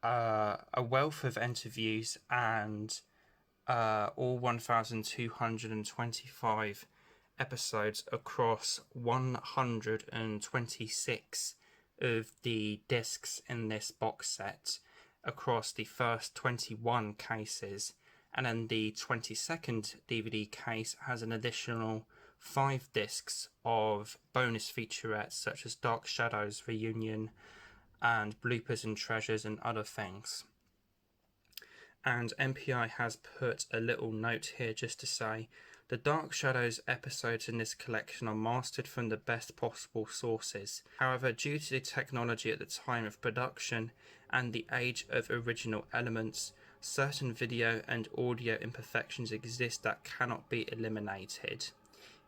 a wealth of interviews and all 1225 episodes across 126 of the discs in this box set across the first 21 cases, and then the 22nd DVD case has an additional 5 discs of bonus featurettes such as Dark Shadows Reunion and Bloopers and Treasures and other things. And MPI has put a little note here just to say the Dark Shadows episodes in this collection are mastered from the best possible sources. However, due to the technology at the time of production and the age of original elements, certain video and audio imperfections exist that cannot be eliminated.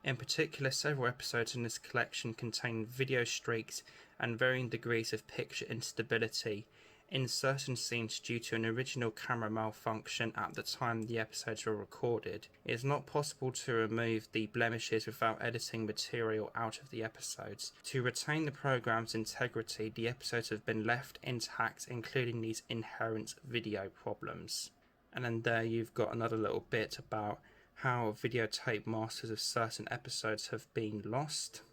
In particular, several episodes in this collection contain video streaks and varying degrees of picture instability in certain scenes due to an original camera malfunction at the time the episodes were recorded. It is not possible to remove the blemishes without editing material out of the episodes. To retain the program's integrity, the episodes have been left intact, including these inherent video problems. And then there you've got another little bit about how videotape masters of certain episodes have been lost,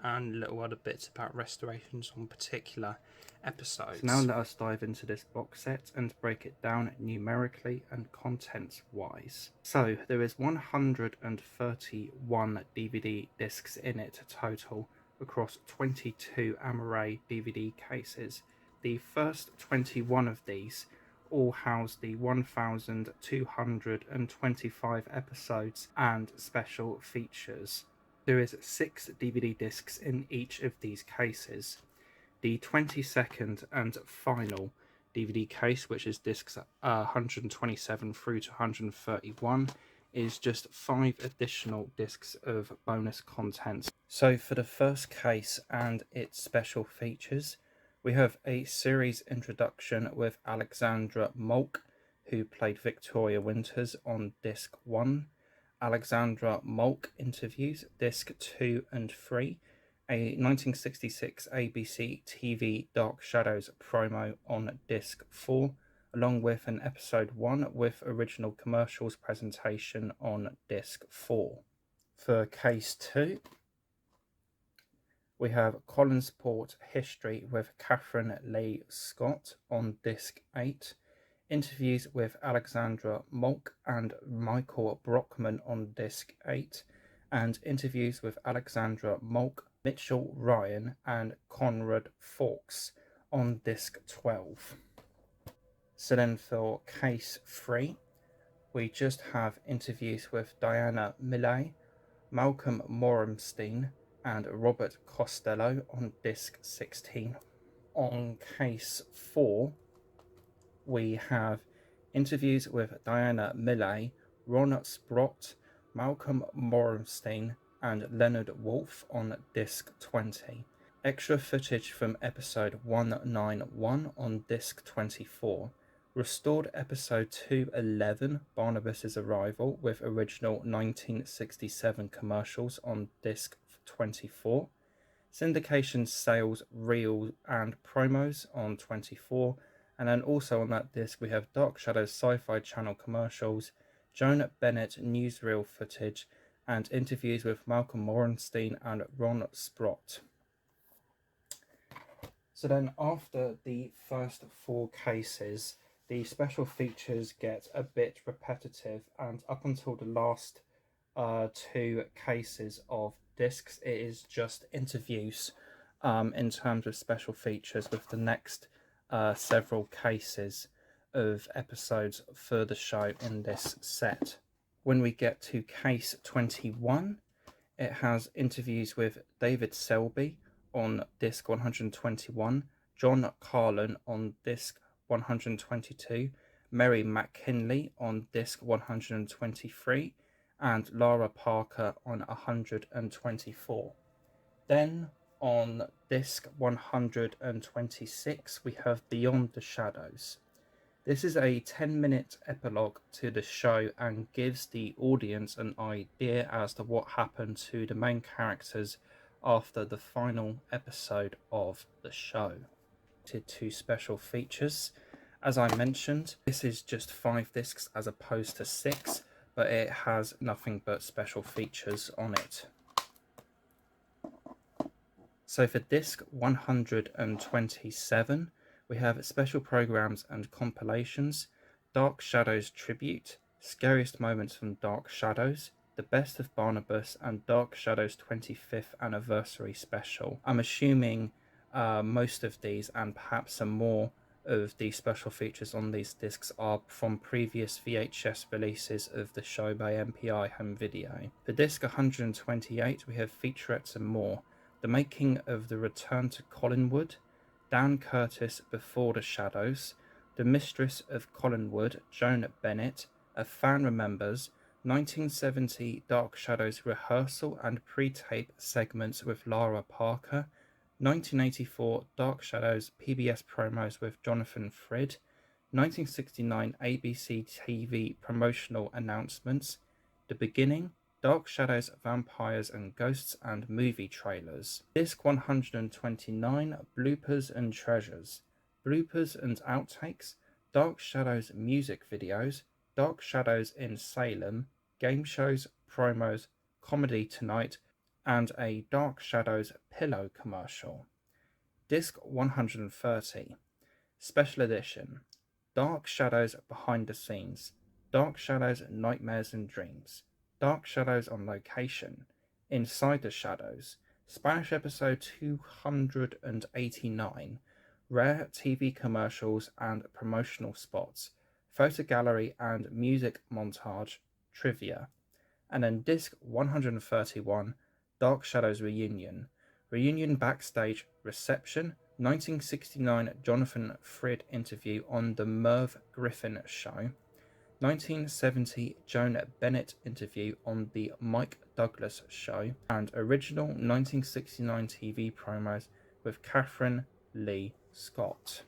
and little other bits about restorations on particular episodes. So now let us dive into this box set and break it down numerically and content wise. So there is 131 DVD discs in it total across 22 Amaray DVD cases. The first 21 of these all house the 1225 episodes and special features. There is 6 DVD discs in each of these cases. The 22nd and final DVD case, which is discs 127 through to 131, is just 5 additional discs of bonus content. So for the first case and its special features, we have a series introduction with Alexandra Molk, who played Victoria Winters on disc 1. Alexandra Molk interviews disc 2 and 3, a 1966 ABC TV Dark Shadows promo on disc 4, along with an episode 1 with original commercials presentation on disc 4. For case 2, we have Collinsport History with Catherine Lee Scott on disc 8, interviews with Alexandra Molk and Michael Brockman on disc 8, and interviews with Alexandra Molk, Mitchell Ryan and Conrad Fawkes on disc 12. So then for case 3, we just have interviews with Diana Millay, Malcolm Morenstein, and Robert Costello on disc 16. On case 4, we have interviews with Diana Millay, Ron Sprott, Malcolm Morenstein, and Leonard Wolfe on disc 20. Extra footage from episode 191 on disc 24. Restored episode 211, Barnabas' Arrival, with original 1967 commercials on disc 24. Syndication sales, reels, and promos on 24. And then also on that disc we have Dark Shadows Sci-Fi Channel commercials, Joan Bennett newsreel footage, and interviews with Malcolm Morenstein and Ron Sprott. So then after the first 4 cases, the special features get a bit repetitive, and up until the last 2 cases of discs, it is just interviews in terms of special features, with the next several cases of episodes for the show in this set. When we get to case 21, it has interviews with David Selby on disc 121, John Carlin on disc 122, Mary McKinley on disc 123, and Lara Parker on 124. Then on disc 126 we have Beyond the Shadows. This is a 10-minute epilogue to the show and gives the audience an idea as to what happened to the main characters after the final episode of the show. To special features, as I mentioned, this is just 5 discs as opposed to 6, but it has nothing but special features on it. So for disc 127, we have special programs and compilations, Dark Shadows Tribute, Scariest Moments from Dark Shadows, The Best of Barnabas, and Dark Shadows 25th Anniversary Special. I'm assuming most of these, and perhaps some more of the special features on these discs, are from previous VHS releases of the show by MPI Home Video. For disc 128, we have featurettes and more. The Making of the Return to Collinwood, Dan Curtis Before the Shadows, The Mistress of Collinwood, Joan Bennett, A Fan Remembers, 1970 Dark Shadows Rehearsal and Pre-Tape Segments with Lara Parker, 1984 Dark Shadows PBS Promos with Jonathan Frid, 1969 ABC TV Promotional Announcements, The Beginning, Dark Shadows, Vampires and Ghosts, and movie trailers. Disc 129, Bloopers and Treasures. Bloopers and Outtakes, Dark Shadows music videos, Dark Shadows in Salem, game shows, promos, Comedy Tonight, and a Dark Shadows pillow commercial. Disc 130, Special Edition, Dark Shadows Behind the Scenes, Dark Shadows Nightmares and Dreams, Dark Shadows on Location, Inside the Shadows, Spanish episode 289, Rare TV commercials and promotional spots, photo gallery and music montage, trivia. And then disc 131, Dark Shadows Reunion, Reunion Backstage Reception, 1969 Jonathan Frid interview on The Merv Griffin Show, 1970 Joan Bennett interview on The Mike Douglas Show, and original 1969 TV promos with Catherine Lee Scott.